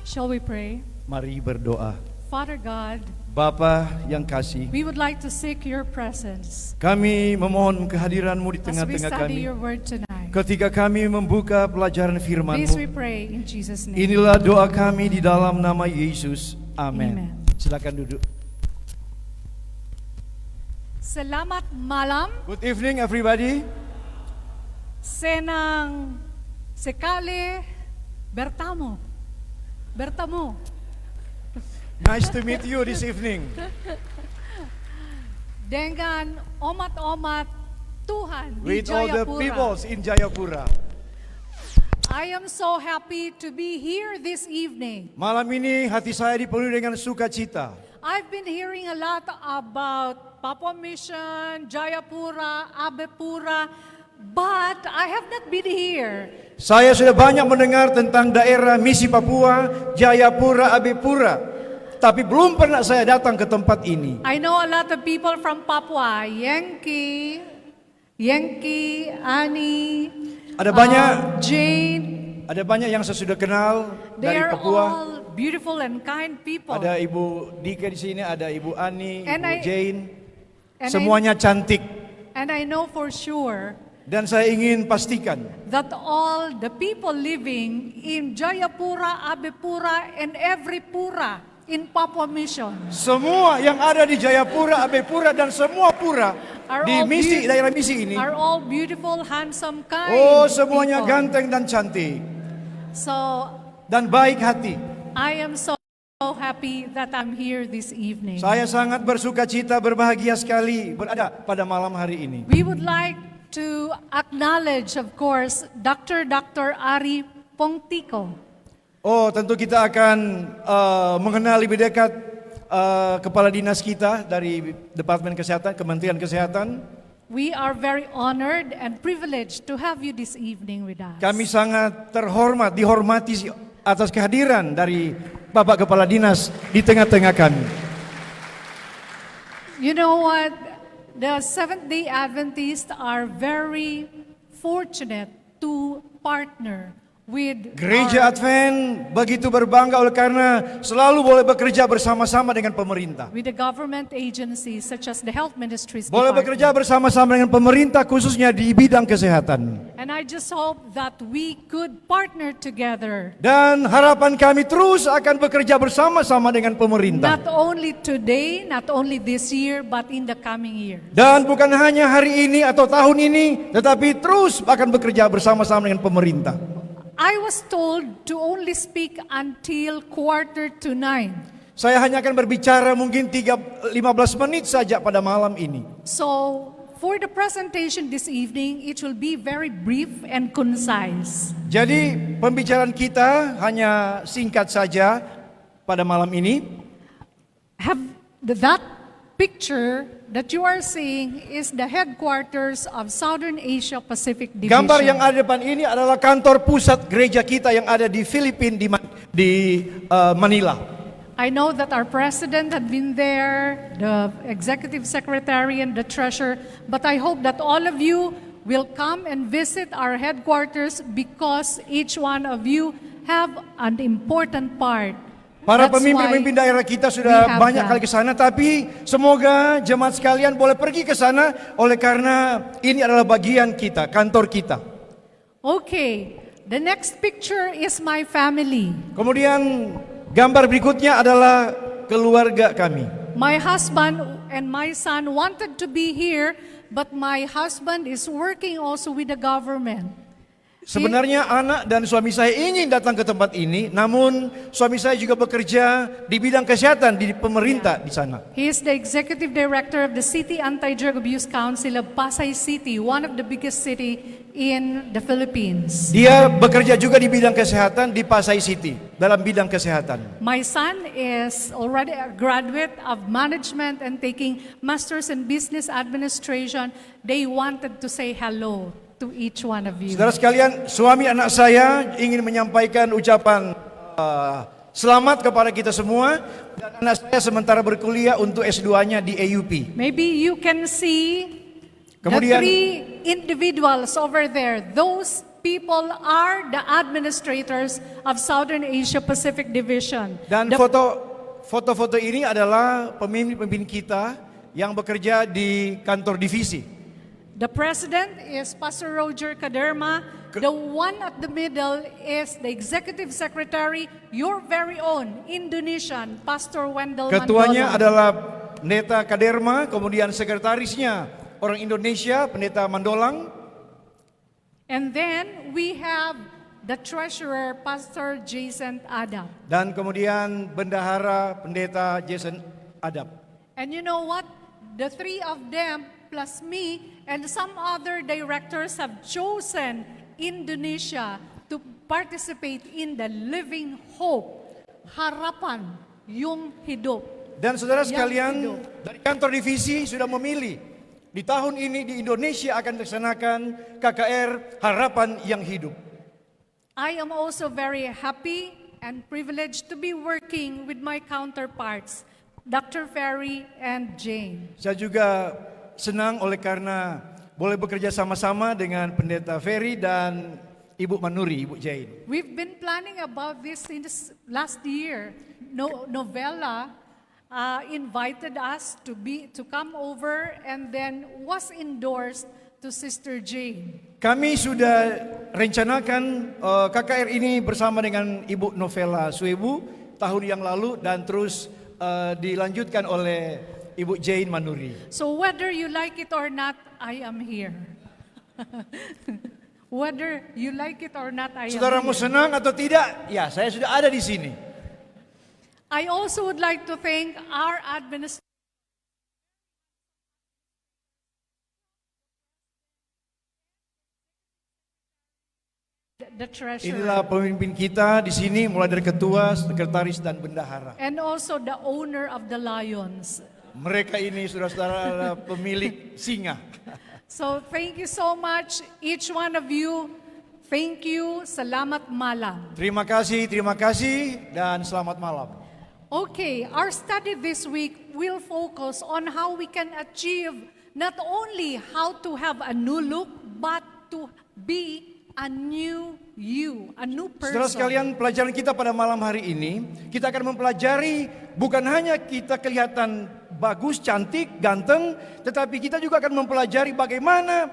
Shall we pray? Mari berdoa. Father God, Bapa yang kasih, we would like to seek your presence kami memohon kehadiran-Mu di as we tengah-tengah study kami. your word tonight. Ketika kami membuka pelajaran Please firman-Mu, we pray in Jesus' name. inilah doa kami di dalam nama Yesus. Amin. Amen. Silakan duduk. Selamat malam. Good evening everybody. Senang sekali bertemu. Nice to meet you this evening. Dengan umat-umat Tuhan di With all the Jayapura. peoples in Jayapura. I am so happy to be here this evening. Malam ini hati saya dipenuhi dengan sukacita. I've been hearing a lot about Papua Mission, Jayapura, Abepura, but I have not been here. Saya sudah banyak mendengar tentang daerah misi Papua, Jayapura, Abepura, tapi belum pernah saya datang ke tempat ini. I know a lot of people from Papua, Yankee, Ani, Ada banyak Jane. Ada banyak yang saya sudah kenal They dari are Papua. all beautiful and kind people. Ada Ibu Dika di sini, ada Ibu Ani, And Ibu Jane. and Semuanya cantik. And I know for sure Dan saya ingin pastikan that all the people living in Jayapura, Abepura, and every pura in Papua Mission semua yang ada di Jayapura, Abepura, dan semua pura are di all misi daerah misi ini. are all beautiful, handsome, kind. Oh, semuanya people. ganteng dan cantik So dan baik hati. I am so happy that I'm here this evening. Saya sangat bersuka cita, berbahagia sekali berada pada malam hari ini. We would like to acknowledge, of course, Dr. Ari Pongtiko. Oh, tentu kita akan mengenal lebih dekat kepala dinas kita dari Departemen Kesehatan, Kementerian Kesehatan. We are very honored and privileged to have you this evening with us. Kami sangat terhormat, dihormati atas kehadiran dari Bapak Kepala Dinas di tengah-tengah kami. You know what? The Seventh-day Adventists are very fortunate to partner with Gereja Advent begitu berbangga oleh karena selalu boleh bekerja bersama-sama dengan pemerintah. with the government agencies such as the Health Ministries Boleh Department. bekerja bersama-sama dengan pemerintah khususnya di bidang kesehatan. And I just hope that we could partner together. Dan harapan kami terus akan bekerja bersama-sama dengan pemerintah. Not only today, not only this year, but in the coming year. Dan bukan hanya hari ini atau tahun ini, tetapi terus akan bekerja bersama-sama dengan pemerintah. I was told to only speak until 8:45. Saya hanya akan berbicara mungkin 15 menit saja pada malam ini. So, for the presentation this evening, it will be very brief and concise. Jadi pembicaraan kita hanya singkat saja pada malam ini. Have that picture that you are seeing is the headquarters of Southern Asia Pacific Division. Gambar yang ada depan ini adalah kantor pusat gereja kita yang ada di Filipina di Manila. I know that our president had been there, the executive secretary and the treasurer, but I hope that all of you will come and visit our headquarters because each one of you have an important part. Para That's pemimpin-pemimpin why daerah kita we sudah have banyak that. kali ke sana, tapi semoga jemaat sekalian boleh pergi ke sana oleh karena ini adalah bagian kita, kantor kita. Okay, the next picture is my family. Kemudian gambar berikutnya adalah keluarga kami. My husband and my son wanted to be here, but my husband is working also with the government. Sebenarnya anak dan suami saya ingin datang ke tempat ini, namun suami saya juga bekerja di bidang kesehatan di pemerintah di sana. He is the executive director of the City Anti-Drug Abuse Council of Pasay City, one of the biggest city in the Philippines. Dia bekerja juga di bidang kesehatan di Pasay City, dalam bidang kesehatan. My son is already a graduate of management and taking masters in business administration. They wanted to say hello to each one of you. Saudara sekalian, suami anak saya ingin menyampaikan ucapan selamat kepada kita semua. Dan anak saya sementara berkuliah untuk S2-nya di AUP. Maybe you can see Kemudian- the three individuals over there. Those people are the administrators of Southern Asia Pacific Division. Dan The- foto-foto ini adalah pemimpin-pemimpin kita yang bekerja di kantor divisi. The president is Pastor Roger Caderma. The one at the middle is the executive secretary, your very own Indonesian, Pastor Wendell Ketuanya Mandola. adalah Pendeta Kaderma, kemudian sekretarisnya orang Indonesia, Pendeta Mandolang. And then we have the treasurer, Pastor Jason Adam. Dan kemudian Bendahara Pendeta Jason Adab. And you know what? The three of them plus me and some other directors have chosen Indonesia to participate in the Living Hope, Harapan yung Hidup. Dan saudara Yang sekalian, hidup. dari kantor divisi sudah memilih di tahun ini di Indonesia akan dilaksanakan KKR Harapan yang Hidup. I am also very happy and privileged to be working with my counterparts, Dr. Ferry and Jane. Saya juga senang oleh karena boleh bekerja sama-sama dengan Pendeta Ferry dan Ibu Manuri, Ibu Jane. We've been planning about this since last year. Novella invited us to come over and then was endorsed to Sister Jane. Kami sudah rencanakan KKR ini bersama dengan Ibu Novella Suebu tahun yang lalu dan terus dilanjutkan oleh Ibu Jane Manuri. So whether you like it or not, I am here. Whether you like it or not, I am Saudaramu here. senang atau tidak? Ya, saya sudah ada di sini. I also would like to thank our administration. The treasurer. Inilah pemimpin kita di sini mulai dari ketua, sekretaris dan bendahara. And also the owner of the Lions. Mereka ini saudara-saudara adalah pemilik singa. So thank you so much, each one of you. Thank you. Salamat malam. Terima kasih dan selamat malam. Okay, our study this week will focus on how we can achieve not only how to have a new look, but to be a new you, a new person. Saudara sekalian, pelajaran kita pada malam hari ini, kita akan mempelajari bukan hanya kita kelihatan bagus, cantik, ganteng, tetapi kita juga akan mempelajari bagaimana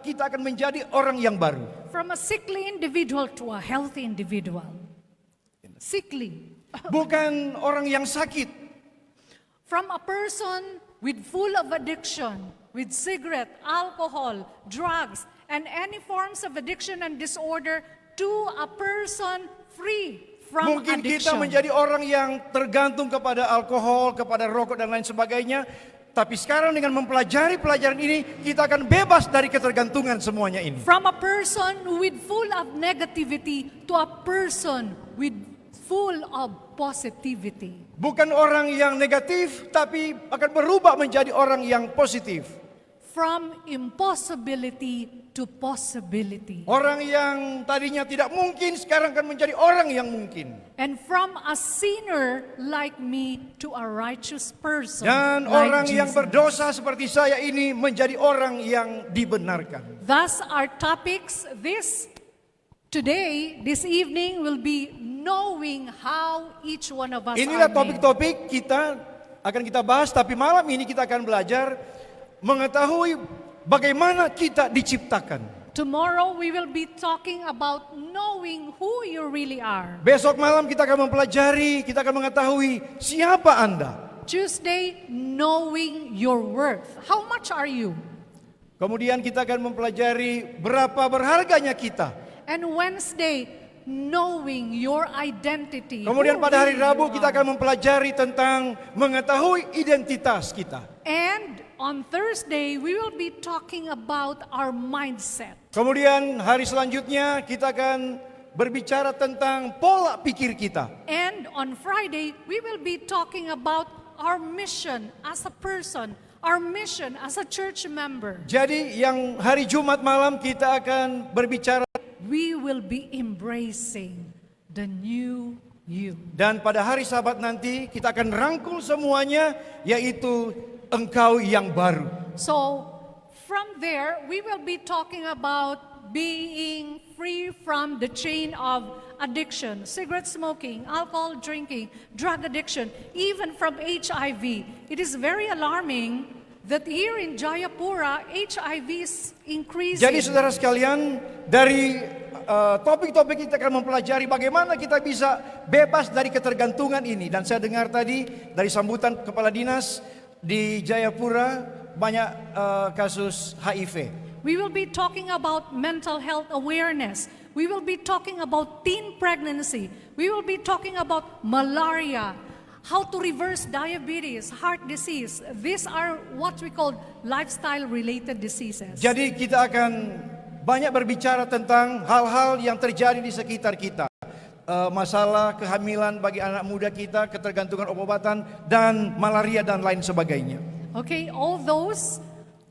kita akan menjadi orang yang baru. From a sickly individual to a healthy individual. Sickly. Bukan orang yang sakit. From a person with full of addiction, with cigarette, alcohol, drugs, and any forms of addiction and disorder, to a person free from Mungkin addiction. kita menjadi orang yang tergantung kepada alkohol, kepada rokok dan lain sebagainya. Tapi sekarang dengan mempelajari pelajaran ini, kita akan bebas dari ketergantungan semuanya ini. From a person with full of negativity to a person with full of positivity. Bukan orang yang negatif, tapi akan berubah menjadi orang yang positif. From impossibility to possibility. Orang yang tadinya tidak mungkin, sekarang akan menjadi orang yang mungkin. And from a sinner like me to a righteous person. Dan like orang yang Jesus. berdosa seperti saya ini menjadi orang yang dibenarkan. Thus our topics this evening will be knowing how each one of us Inilah are made. topik-topik kita akan kita bahas, tapi malam ini kita akan belajar mengetahui bagaimana kita diciptakan. Tomorrow we will be talking about knowing who you really are. Besok malam kita akan mempelajari, kita akan mengetahui siapa Anda. Tuesday, knowing your worth. How much are you? Kemudian kita akan mempelajari berapa berharganya kita. And Wednesday, knowing your identity. Kemudian Who pada hari really Rabu you kita are. akan mempelajari tentang mengetahui identitas kita. And on Thursday, we will be talking about our mindset. Kemudian hari selanjutnya kita akan berbicara tentang pola pikir kita. And on Friday, we will be talking about our mission as a person, our mission as a church member. Jadi yang hari Jumat malam kita akan berbicara. We will be embracing the new you. Dan pada hari Sabat nanti kita akan rangkul semuanya, yaitu engkau yang baru. So from there, we will be talking about being free from the chain of addiction, cigarette smoking, alcohol drinking, drug addiction, even from HIV. It is very alarming that here in Jayapura, HIV is increasing. Jadi saudara sekalian, dari topik-topik kita akan mempelajari bagaimana kita bisa bebas dari ketergantungan ini. Dan saya dengar tadi dari sambutan kepala dinas di Jayapura banyak kasus HIV. We will be talking about mental health awareness. We will be talking about teen pregnancy. We will be talking about malaria, how to reverse diabetes, heart disease. These are what we call lifestyle-related diseases. Jadi kita akan banyak berbicara tentang hal-hal yang terjadi di sekitar kita. Masalah kehamilan bagi anak muda kita, ketergantungan obat-obatan, dan malaria dan lain sebagainya. Okay, all those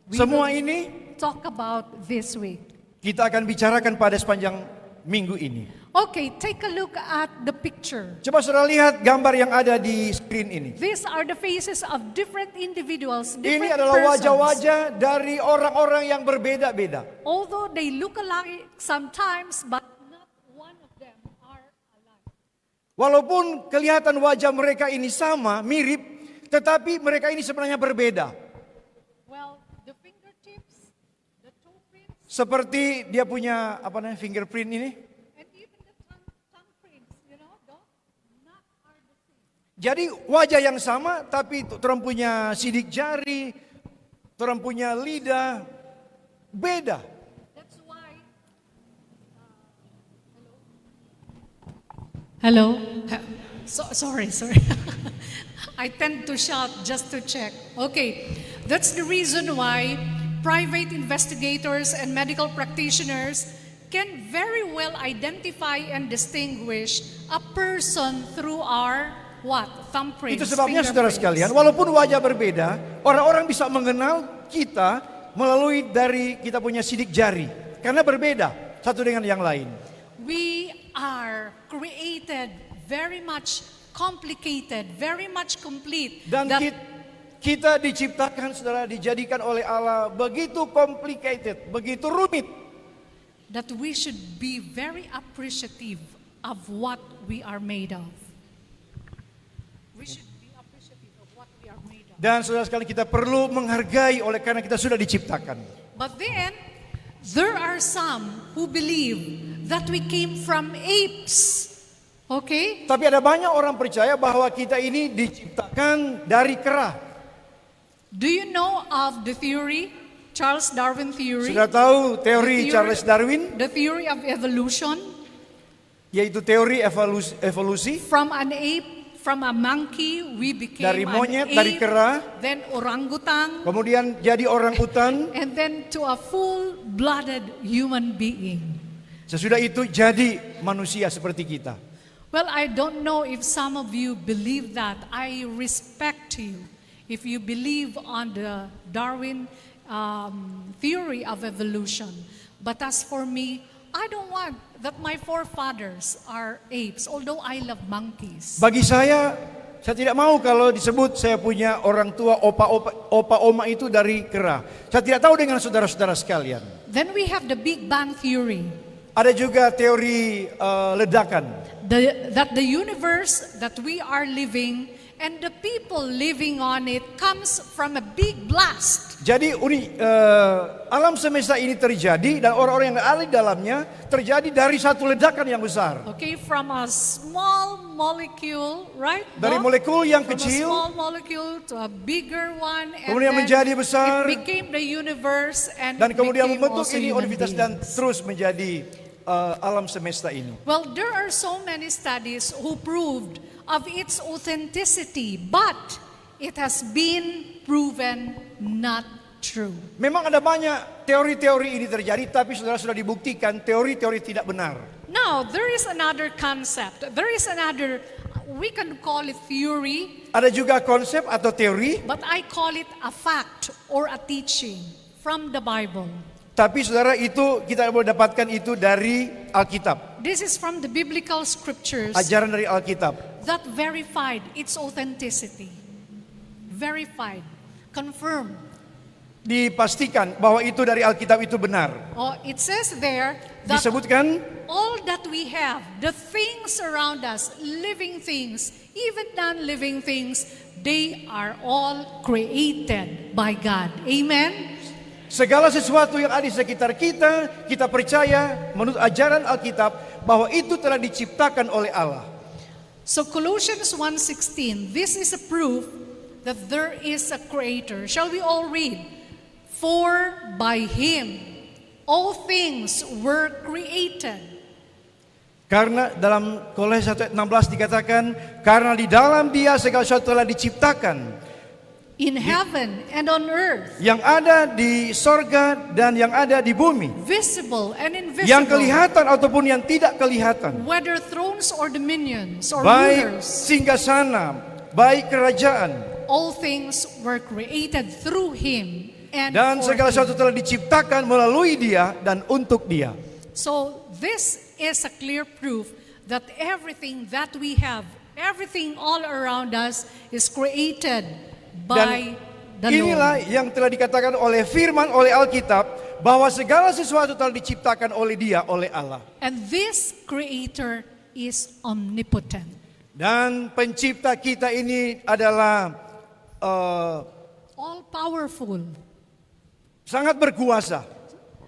we Semua will ini talk about this week. kita akan bicarakan pada sepanjang minggu ini. Okay, take a look at the picture. Coba saudara lihat gambar yang ada di screen ini. These are the faces of different individuals, Ini different adalah persons. wajah-wajah dari orang-orang yang berbeda-beda. Although they look alike sometimes, but not one of them are alike. Walaupun kelihatan wajah mereka ini sama, mirip, tetapi mereka ini sebenarnya berbeda. Well, the fingertips, the toe prints, Seperti dia punya fingerprint ini. and even the tongue prints, you know, don't not are the same. Jadi wajah yang sama, tapi orang punya sidik jari, orang punya lidah, beda. That's why. Hello. Sorry. I tend to shout just to check. Okay, that's the reason why private investigators and medical practitioners can very well identify and distinguish a person through our thumbprints. Itu sebabnya saudara sekalian, walaupun wajah berbeda, orang-orang bisa mengenal kita melalui dari kita punya sidik jari. Karena berbeda satu dengan yang lain. We are created very much complicated, very much complete. Dan kita diciptakan, saudara, dijadikan oleh Allah begitu complicated, begitu rumit. That we should be very appreciative of what we are made of. We should be appreciative of what we are made of. Dan saudara sekalian, kita perlu menghargai oleh karena kita sudah diciptakan. But then, there are some who believe that we came from apes. Okay? Tapi ada banyak orang percaya bahwa kita ini diciptakan dari kera. Do you know of the theory, Charles Darwin theory? Sudah tahu teori Charles Darwin? The theory of evolution? Yaitu teori evolusi. From an ape, from a monkey, we became dari monyet, an ape, dari kera. then orangutan. Kemudian jadi orang utan. And then to a full-blooded human being. Sesudah itu jadi manusia seperti kita. Well, I don't know if some of you believe that. I respect you if you believe on the Darwin theory of evolution. But as for me, I don't want that my forefathers are apes, although I love monkeys. Bagi saya tidak mau kalau disebut saya punya orang tua, opa oma itu dari kera. Saya tidak tahu dengan saudara-saudara sekalian. Then we have the Big Bang theory. Ada juga teori ledakan. That the universe that we are living and the people living on it comes from a big blast. Jadi alam semesta ini terjadi dan orang-orang yang ada di dalamnya terjadi dari satu ledakan yang besar. Okay, from a small molecule, right? Dari molekul yang from kecil, a small molecule to a bigger one, and kemudian then menjadi besar, it became the universe, and dan kemudian became membentuk also ini human universitas dan beings. terus menjadi alam semesta ini. Well, there are so many studies who proved of its authenticity, but it has been proven not true. Memang ada banyak teori-teori ini terjadi, tapi saudara sudah dibuktikan teori-teori tidak benar. Now, there is another concept. There is another, we can call it theory. Ada juga konsep atau teori. But I call it a fact or a teaching from the Bible. Tapi saudara, itu kita boleh dapatkan itu dari Alkitab. This is from the biblical scriptures. Ajaran dari Alkitab. That verified its authenticity. Verified. Confirmed. Dipastikan bahwa itu dari Alkitab itu benar. Oh, it says there that disebutkan all that we have, the things around us, living things, even non-living things, they are all created by God. Amen? Segala sesuatu yang ada di sekitar kita, kita percaya menurut ajaran Alkitab bahwa itu telah diciptakan oleh Allah. So Colossians 1:16, this is a proof that there is a creator. Shall we all read? For by him all things were created. Karena dalam Kolose 1 ayat 16 dikatakan, karena di dalam Dia segala sesuatu telah diciptakan, In heaven and on earth, yang ada di sorga dan yang ada di bumi, visible and invisible, yang kelihatan ataupun yang tidak kelihatan, whether thrones or dominions or baik rulers, singgasana, baik kerajaan, all things were created through Him and dan for segala Him. sesuatu telah diciptakan melalui Dia dan untuk Dia. So this is a clear proof that everything that we have, everything all around us is created by the Inilah Lord. yang telah dikatakan oleh firman, oleh Alkitab, bahwa segala sesuatu telah diciptakan oleh Dia, oleh Allah. And this creator is omnipotent. Dan pencipta kita ini adalah All powerful. sangat berkuasa.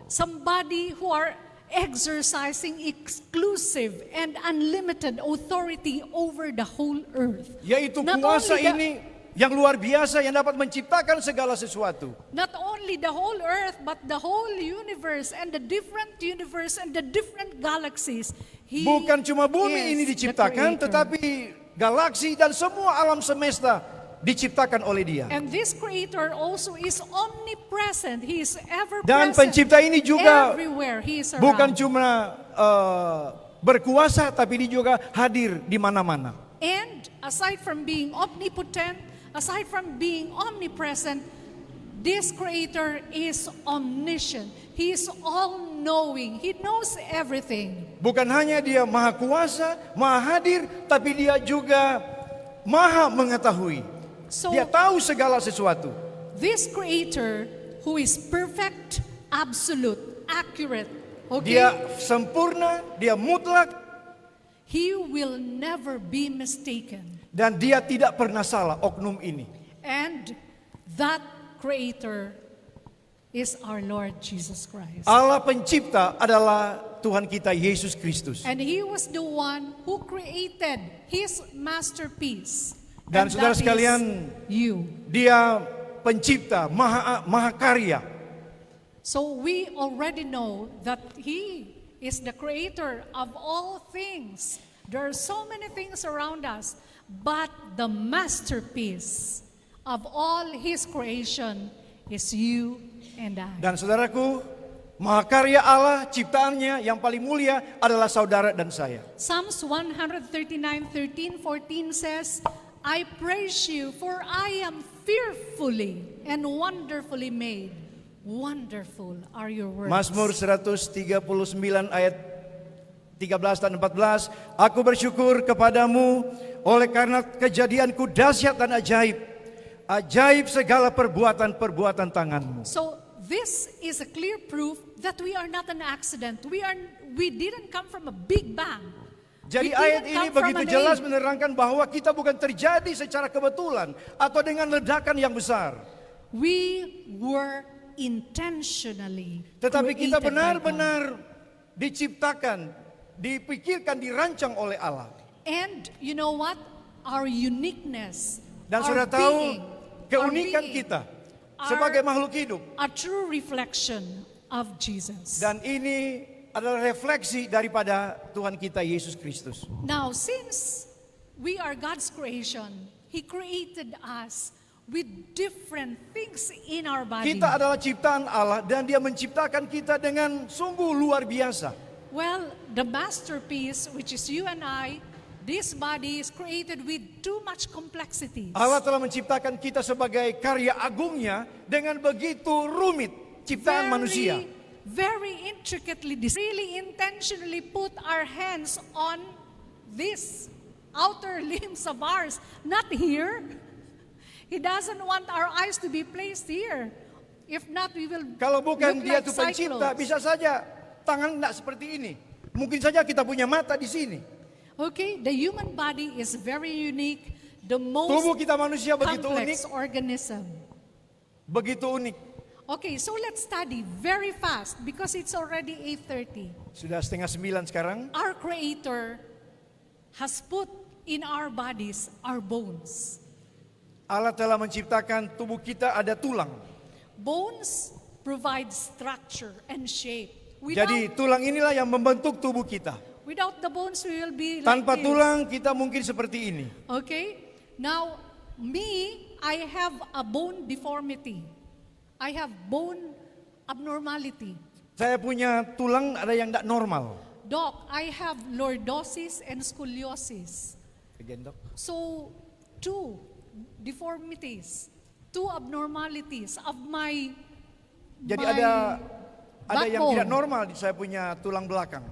Somebody who are exercising exclusive and unlimited authority over the whole earth. Yaitu Not kuasa only the- ini yang luar biasa yang dapat menciptakan segala sesuatu. Not only the whole earth, but the whole universe and the different galaxies. He Bukan cuma bumi is ini the diciptakan, creator. tetapi galaksi dan semua alam semesta diciptakan oleh Dia. And this creator also is omnipresent. He is ever Dan present. pencipta ini juga everywhere. He is bukan around. cuma berkuasa, tapi Dia juga hadir di mana-mana. And aside from being omnipotent, aside from being omnipresent, this creator is omniscient. He is all-knowing. He knows everything. Bukan hanya Dia maha kuasa, maha hadir, tapi Dia juga maha mengetahui. So, Dia tahu segala sesuatu. this creator who is perfect, absolute, accurate, okay? Dia sempurna, Dia mutlak, He will never be mistaken. dan Dia tidak pernah salah, oknum ini. And that creator is our Lord Jesus Christ. Allah pencipta adalah Tuhan kita Yesus Kristus. And He was the one who created His masterpiece. Dan And saudara that is sekalian, you. Dia pencipta, maha karya. So we already know that He is the creator of all things. There are so many things around us, but the masterpiece of all His creation is you and I. Dan saudaraku, mahakarya Allah, ciptaannya yang paling mulia adalah saudara dan saya. Psalms 139:13-14 says, I praise you, for I am fearfully and wonderfully made. Wonderful are your words. Mazmur 139 ayat 13 dan 14. Aku bersyukur kepadamu oleh karena kejadianku dahsyat dan ajaib. Ajaib segala perbuatan-perbuatan tanganmu. So this is a clear proof that we are not an accident. We didn't come from a big bang. Jadi We ayat didn't ini come from begitu an jelas egg. menerangkan bahwa kita bukan terjadi secara kebetulan atau dengan ledakan yang besar. We were intentionally Tetapi kita created by God. benar-benar diciptakan, dipikirkan, dirancang oleh Allah. And you know what? Our uniqueness, Dan our sudah tahu being, keunikan our being kita are sebagai makhluk hidup. a true reflection of Jesus. Dan ini adalah refleksi daripada Tuhan kita Yesus Kristus. Now, since we are God's creation, He created us with different things in our body. Kita adalah ciptaan Allah dan Dia menciptakan kita dengan sungguh luar biasa. Well, the masterpiece, which is you and I, this body is created with too much complexities. Allah telah menciptakan kita sebagai karya agungnya dengan begitu rumit ciptaan manusia. Very intricately, really intentionally put our hands on these outer limbs of ours, not here. He doesn't want our eyes to be placed here. If not, we will Kalau bukan look Dia like itu pencipta, cyclones. bisa saja tangan tidak seperti ini. Mungkin saja kita punya mata di sini. Okay, the human body is very unique, the most Tubuh kita manusia begitu complex unik, organism. begitu unik. Okay, so let's study very fast because it's already 8:30. Sudah 8:30 sekarang. Our Creator has put in our bodies our bones. Allah telah menciptakan tubuh kita ada tulang. Bones provides structure and shape. Jadi tulang inilah yang membentuk tubuh kita. Without the bones, we will be like Tanpa this. tulang kita mungkin seperti ini. Okay? Now, I have a bone deformity. I have bone abnormality. Saya punya tulang ada yang tidak normal. Doc, I have lordosis and scoliosis. Again, Dok. So, 2 deformities, 2 abnormalities of my Jadi my ada yang backbone. tidak normal di saya punya tulang belakang.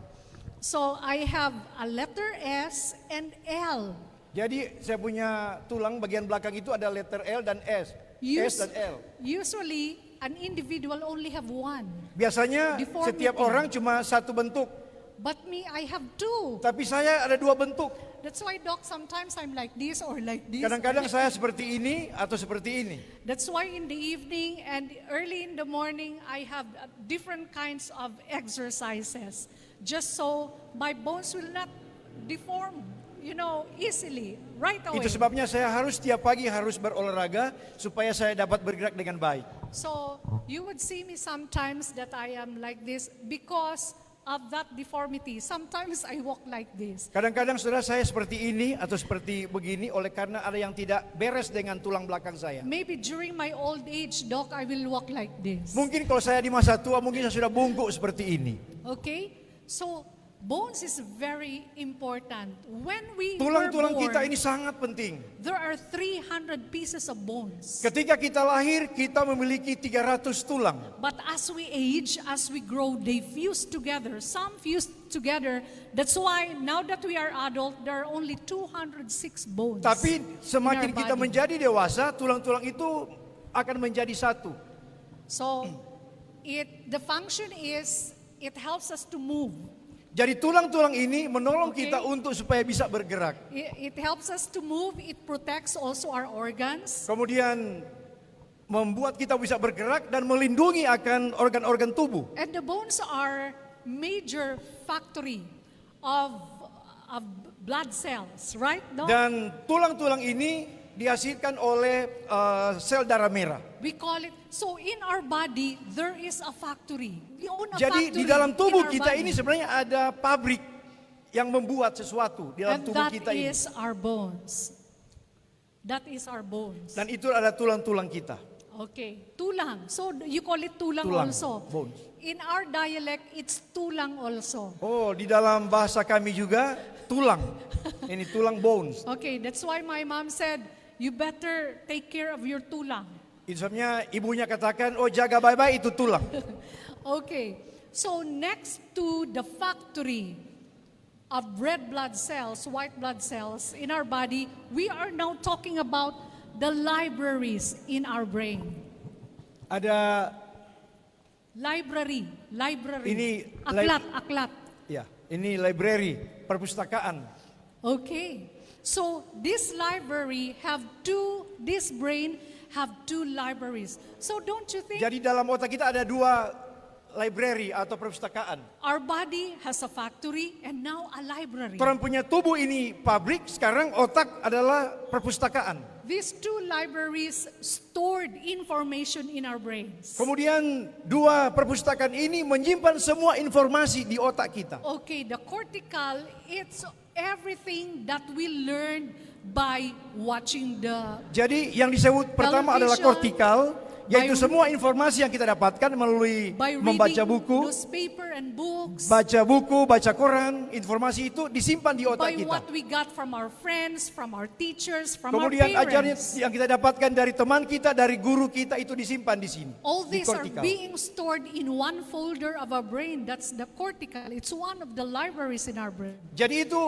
So, I have a letter S and L. Jadi saya punya tulang bagian belakang itu ada letter L dan S. S dan L. Usually, an individual only have one. Biasanya Deformity. setiap orang cuma satu bentuk. But me, I have 2. Tapi saya ada 2 bentuk. That's why, Doc, sometimes I'm like this or like this. Kadang-kadang saya seperti ini atau seperti ini. That's why in the evening and early in the morning, I have different kinds of exercises. Just so my bones will not deform, easily, right away. Itu sebabnya saya harus tiap pagi harus berolahraga supaya saya dapat bergerak dengan baik. So you would see me sometimes that I am like this because of that deformity. Sometimes I walk like this. Kadang-kadang saudara saya seperti ini atau seperti begini oleh karena ada yang tidak beres dengan tulang belakang saya. Maybe during my old age, Doc, I will walk like this. Mungkin kalau saya di masa tua mungkin saya sudah bungkuk seperti ini. Okay? So bones is very important. When we Tulang-tulang were born, kita ini sangat penting. there are 300 pieces of bones. Ketika kita lahir, kita memiliki 300 tulang. But as we age, as we grow, they fuse together. Some fuse together. That's why now that we are adult, there are only 206 bones. Tapi semakin in our kita body. menjadi dewasa, tulang-tulang itu akan menjadi satu. So, the function is, it helps us to move. Jadi tulang-tulang ini menolong Okay. kita untuk supaya bisa bergerak. It helps us to move. It protects also our organs. Kemudian membuat kita bisa bergerak dan melindungi akan organ-organ tubuh. And the bones are major factory of blood cells, right? No? Dan tulang-tulang ini dihasilkan oleh sel darah merah. We call it, so in our body, there is a factory. We own a Jadi factory di dalam tubuh in our kita body. ini sebenarnya ada pabrik yang membuat sesuatu di dalam And tubuh that kita ini. is our bones. That is our bones. Dan itu ada tulang-tulang kita. Okay, tulang. So you call it tulang, Tulang, also. bones. In our dialect, it's tulang also. Oh, di dalam bahasa kami juga tulang. Ini tulang bones. Okay, that's why my mom said, you better take care of your tulang. Itu sebabnya ibunya katakan, oh jaga baik-baik itu tulang. Okay, so next to the factory of red blood cells, white blood cells in our body, we are now talking about the libraries in our brain. Ada Library. Ini Aklat. ya, ini library, perpustakaan. Okay. So this library this brain have 2 libraries. So don't you think Jadi dalam otak kita ada 2 library atau perpustakaan. our body has a factory and now a library? Orang punya tubuh ini pabrik, sekarang otak adalah perpustakaan. These 2 libraries stored information in our brains. Kemudian 2 perpustakaan ini menyimpan semua informasi di otak kita. Okay, the cortical, it's everything that we learn by watching the Jadi yang disebut pertama adalah television, kortikal, yaitu by- semua informasi yang kita dapatkan melalui by membaca reading buku, newspaper and books, baca koran, informasi itu disimpan di otak by kita. what we got from our friends, from our teachers, from Kemudian our ajaran parents. yang kita dapatkan dari teman kita, dari guru kita itu disimpan di sini. All di these are kortikal. being stored in one folder of our brain. That's the cortical. It's one of the libraries in our brain. Jadi itu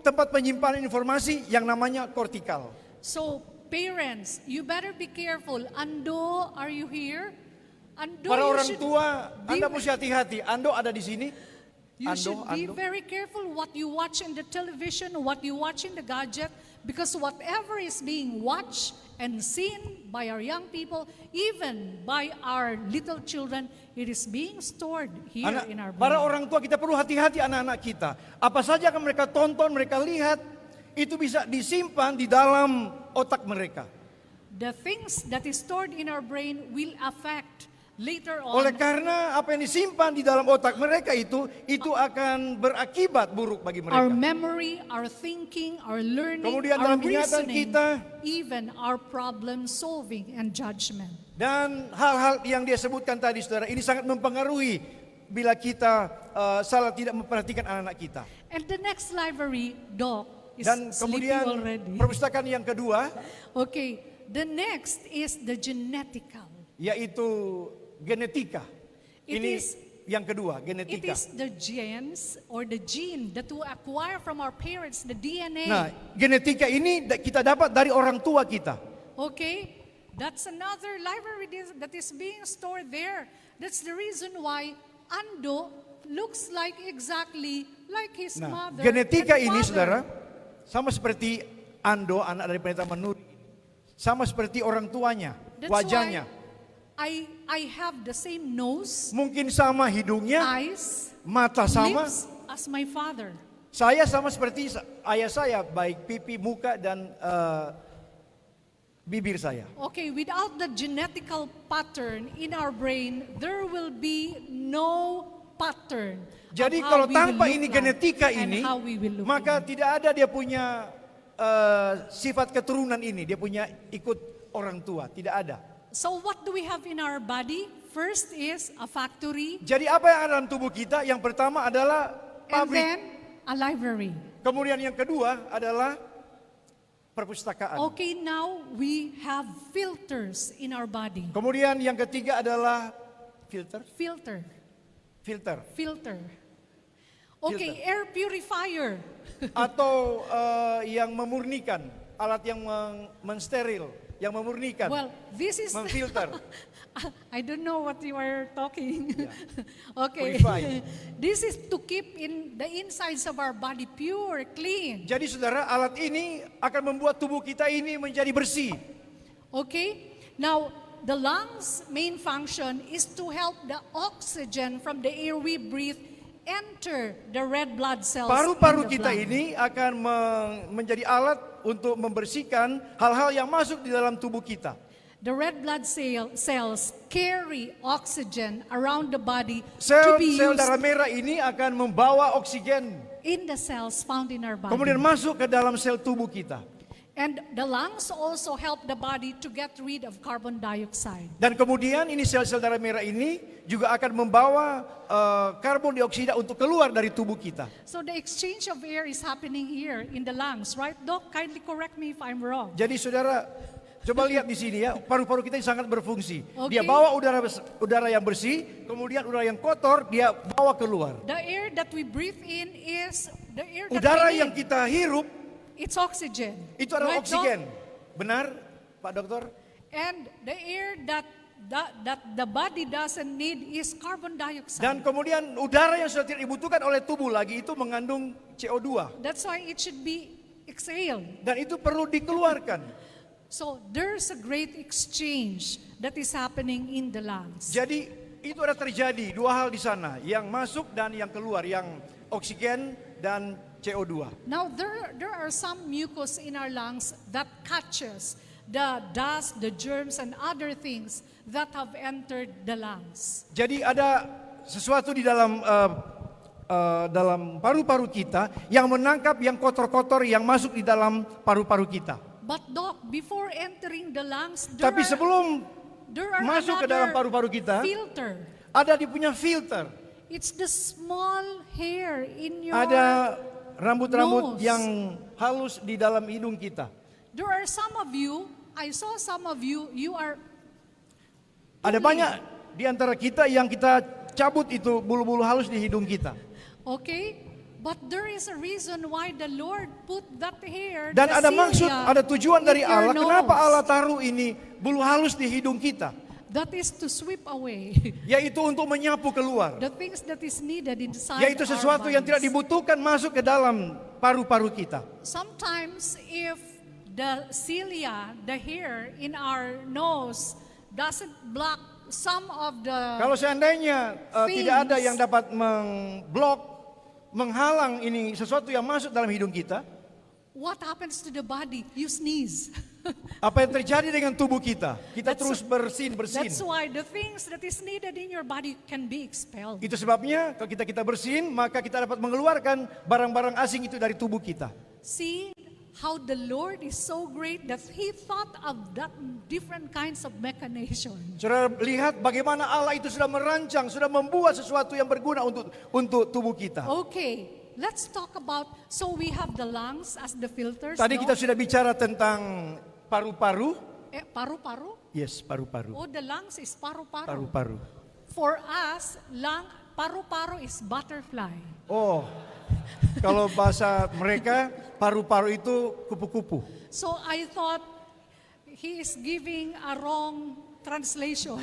tempat penyimpanan informasi yang namanya kortikal. So, parents, you better be careful. Ando, are you here? Ando, Para you orang should tua, be- Anda mesti hati-hati. Ando ada di sini. You should be Ando. very careful what you watch in the television, what you watch in the gadget, because whatever is being watched and seen by our young people, even by our little children, it is being stored here in our Para brain. orang tua kita perlu hati-hati anak-anak kita. Apa saja yang mereka tonton, mereka lihat, itu bisa disimpan di dalam otak mereka. The things that is stored in our brain will affect later Oleh on, karena apa yang disimpan di dalam otak mereka itu akan berakibat buruk bagi our mereka. memory, our thinking, our learning, Kemudian our dalam ingatan reasoning, kita, even our problem solving and judgment. dan hal-hal yang dia sebutkan tadi saudara, ini sangat mempengaruhi bila kita salah tidak memperhatikan anak-anak kita. And the next library, Doc, is Dan sleeping kemudian already. perpustakaan yang kedua, Okay, the next is the genetical. yaitu genetika. It Ini is- yang kedua, It genetika. is the genes or the gene that we acquire from our parents, the DNA. Nah, genetika ini kita dapat dari orang tua kita. Okay, that's another library that is being stored there. That's the reason why Ando looks like exactly like his Nah, mother. genetika and ini father. saudara, sama seperti Ando, anak dari Pendeta Menuri, sama seperti orang tuanya, That's wajahnya. why I have the same nose, Mungkin sama hidungnya, eyes, mata sama. lips as my father. Saya sama seperti ayah saya, baik pipi, muka, dan bibir saya. Okay, without the genetical pattern in our brain, there will be no pattern. of Jadi how kalau we will tanpa look ini like genetika and ini, how we will look maka like. tidak ada dia punya sifat keturunan ini. Dia punya ikut orang tua, tidak ada. So what do we have in our body? First is a factory, Jadi apa yang ada dalam tubuh kita? Yang pertama adalah and pabrik. then a library. Kemudian yang kedua adalah perpustakaan. Okay, now we have filters in our body. Kemudian yang ketiga adalah filter. Filter. Okay, Filter. air purifier. Atau yang memurnikan, alat yang mensteril, yang memurnikan, Well, this is memfilter. I don't know what you are talking. Okay. Purify. This is to keep in the insides of our body pure, clean. Jadi saudara, alat ini akan membuat tubuh kita ini menjadi bersih. Okay? Now, the lungs' main function is to help the oxygen from the air we breathe enter the red blood cells. Paru-paru in the kita blood. ini akan menjadi alat untuk membersihkan hal-hal yang masuk di dalam tubuh kita. The red blood cells carry oxygen around the body to be Sel used darah merah ini akan membawa oksigen, in the cells found in our body. kemudian masuk ke dalam sel tubuh kita. And the lungs also help the body to get rid of carbon dioxide. Dan kemudian ini sel-sel darah merah ini juga akan membawa karbon dioksida untuk keluar dari tubuh kita. So the exchange of air is happening here in the lungs, right? Doc, kindly correct me if I'm wrong. Jadi saudara, coba lihat di sini ya, paru-paru kita sangat berfungsi. Okay. Dia bawa udara yang bersih, kemudian udara yang kotor dia bawa keluar. The air that we breathe in is the air that Udara we yang need. kita hirup It's oxygen. itu adalah Right, Doc? oksigen. Benar, Pak Dokter? And the air that the body doesn't need is carbon dioxide. Dan kemudian udara yang sudah tidak dibutuhkan oleh tubuh lagi itu mengandung CO2. That's why it should be exhaled. Dan itu perlu dikeluarkan. So there's a great exchange that is happening in the lungs. Jadi itu ada terjadi dua hal di sana, yang masuk dan yang keluar, yang oksigen dan CO2. Now there are some mucus in our lungs that catches the dust, the germs, and other things that have entered the lungs. Jadi ada sesuatu di dalam dalam paru-paru kita yang menangkap yang kotor-kotor yang masuk di dalam paru-paru kita. But Doc, before entering the lungs, Tapi sebelum there are masuk ke dalam another paru-paru kita, filter. ada dia punya filter. It's the small hair in your Ada rambut-rambut nose. yang halus di dalam hidung kita. There are some of you, I saw some of you, you are Ada banyak di antara kita yang kita cabut itu bulu-bulu halus di hidung kita. okay, but there is a reason why the Lord put that hair. Dan the ada maksud, cilia, ada tujuan dari in your Allah. Kenapa nose. Allah taruh ini bulu halus di hidung kita? That is to sweep away Yaitu untuk menyapu keluar. the things that is needed inside Yaitu our sesuatu yang tidak bodies. dibutuhkan masuk ke dalam paru-paru kita. Sometimes if the cilia, the hair in our nose doesn't block some of the Kalau seandainya tidak ada things, yang dapat memblok, menghalang ini sesuatu yang masuk dalam hidung kita, what happens to the body? You sneeze. Apa yang terjadi dengan tubuh kita? Kita That's- terus bersin. That's why the things that is needed in your body can be expelled. Itu sebabnya kalau kita bersin, maka kita dapat mengeluarkan barang-barang asing itu dari tubuh kita. See how the Lord is so great that He thought of that different kinds of mechanization. Saudara lihat bagaimana Allah itu sudah merancang, sudah membuat sesuatu yang berguna untuk tubuh kita. Okay, let's talk about, so we have the lungs as the filters. Tadi no? kita sudah bicara tentang paru-paru. Paru-paru? Yes, paru-paru. Oh, the lungs is paru-paru. Paru-paru. For us, paru-paru is butterfly. Oh, kalau bahasa mereka paru-paru itu kupu-kupu. So I thought he is giving a wrong translation.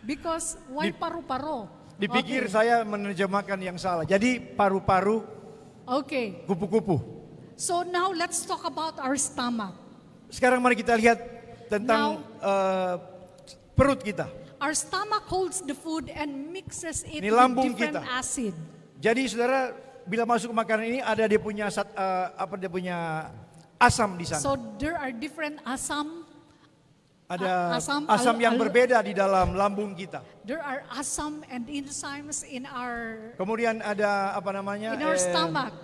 Because why paru-paru? Dipikir saya menerjemahkan yang salah. Jadi paru-paru, Okay. kupu-kupu. So now let's talk about our stomach. Sekarang mari kita lihat tentang perut kita. Our stomach holds the food and mixes it Ini with lambung different kita. acid. Jadi saudara, bila masuk ke makanan ini ada dia punya asam di sana. So there are different asam. Ada asam, asam yang al- berbeda di dalam lambung kita. There are asam and enzymes in our Kemudian ada apa namanya? stomach.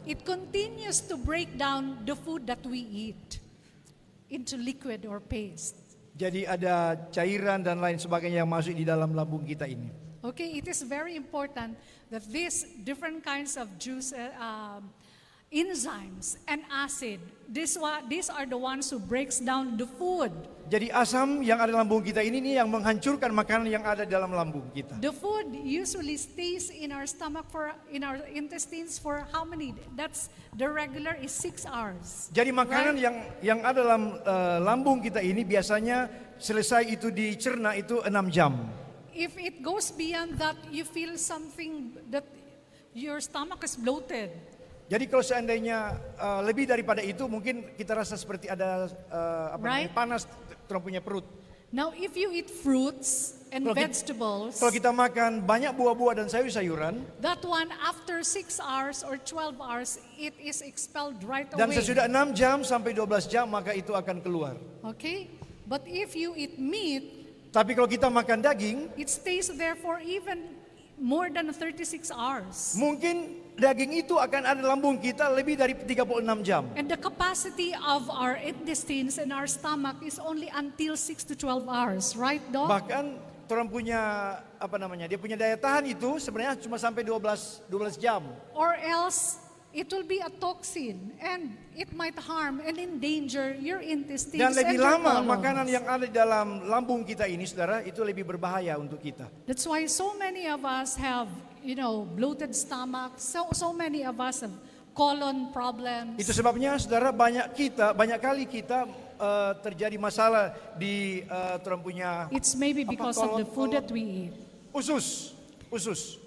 It continues to break down the food that we eat into liquid or paste. Jadi ada cairan dan lain sebagainya yang masuk di dalam lambung kita ini. Okay, it is very important that these different kinds of juice, enzymes and acid, these are the ones who breaks down the food. Jadi asam yang ada di lambung kita ini nih yang menghancurkan makanan yang ada dalam lambung kita. The food usually stays in our stomach in our intestines for how many? That's the regular is 6 hours. Jadi makanan right? yang ada dalam lambung kita ini biasanya selesai itu dicerna itu 6 jam. If it goes beyond that, you feel something that your stomach is bloated. Jadi kalau seandainya lebih daripada itu mungkin kita rasa seperti ada Right. panas dalam punya perut. Now, if you eat fruits and Kalau kita- vegetables, Kalau kita makan banyak buah-buah dan sayur-sayuran that one after 6 hours or 12 hours, it is expelled right dan away. sesudah 6 jam sampai 12 jam maka itu akan keluar. Okay? But if you eat meat, Tapi kalau kita makan daging, it stays there for even more than 36 hours. mungkin daging itu akan ada di lambung kita lebih dari 36 jam. And the capacity of our intestines and our stomach is only until 6 to 12 hours, right, Doc? Bahkan orang punya apa namanya? Dia punya daya tahan itu sebenarnya cuma sampai 12 jam. Or else it will be a toxin and it might harm and endanger your intestines Dan lebih and your lama colons. makanan yang ada di dalam lambung kita ini, saudara, itu lebih berbahaya untuk kita. That's why so many of us have, bloated stomach. So many of us have colon problems. Itu sebabnya, saudara, banyak kali kita terjadi masalah di orang punya It's maybe because of the food that we eat. usus. Usus.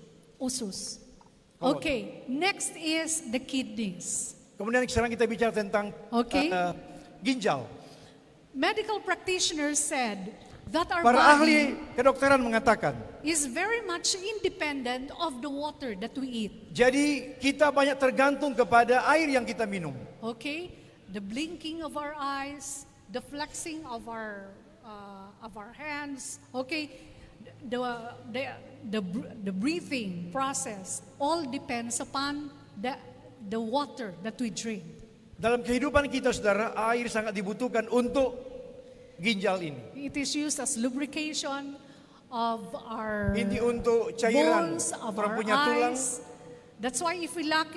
Colon. Okay, next is the kidneys. Kemudian sekarang kita bicara tentang Okay. ginjal. Medical practitioners said that our Para body ahli kedokteran mengatakan, is very much independent of the water that we eat. jadi kita banyak tergantung kepada air yang kita minum. Okay, the blinking of our eyes, the flexing of our hands. Okay, the breathing process all depends upon the water that we drink. Dalam kehidupan kita, saudara, air sangat dibutuhkan untuk ginjal ini. It is used as lubrication of our Ini untuk cairan bones, of orang our punya tulang. eyes. That's why if we lack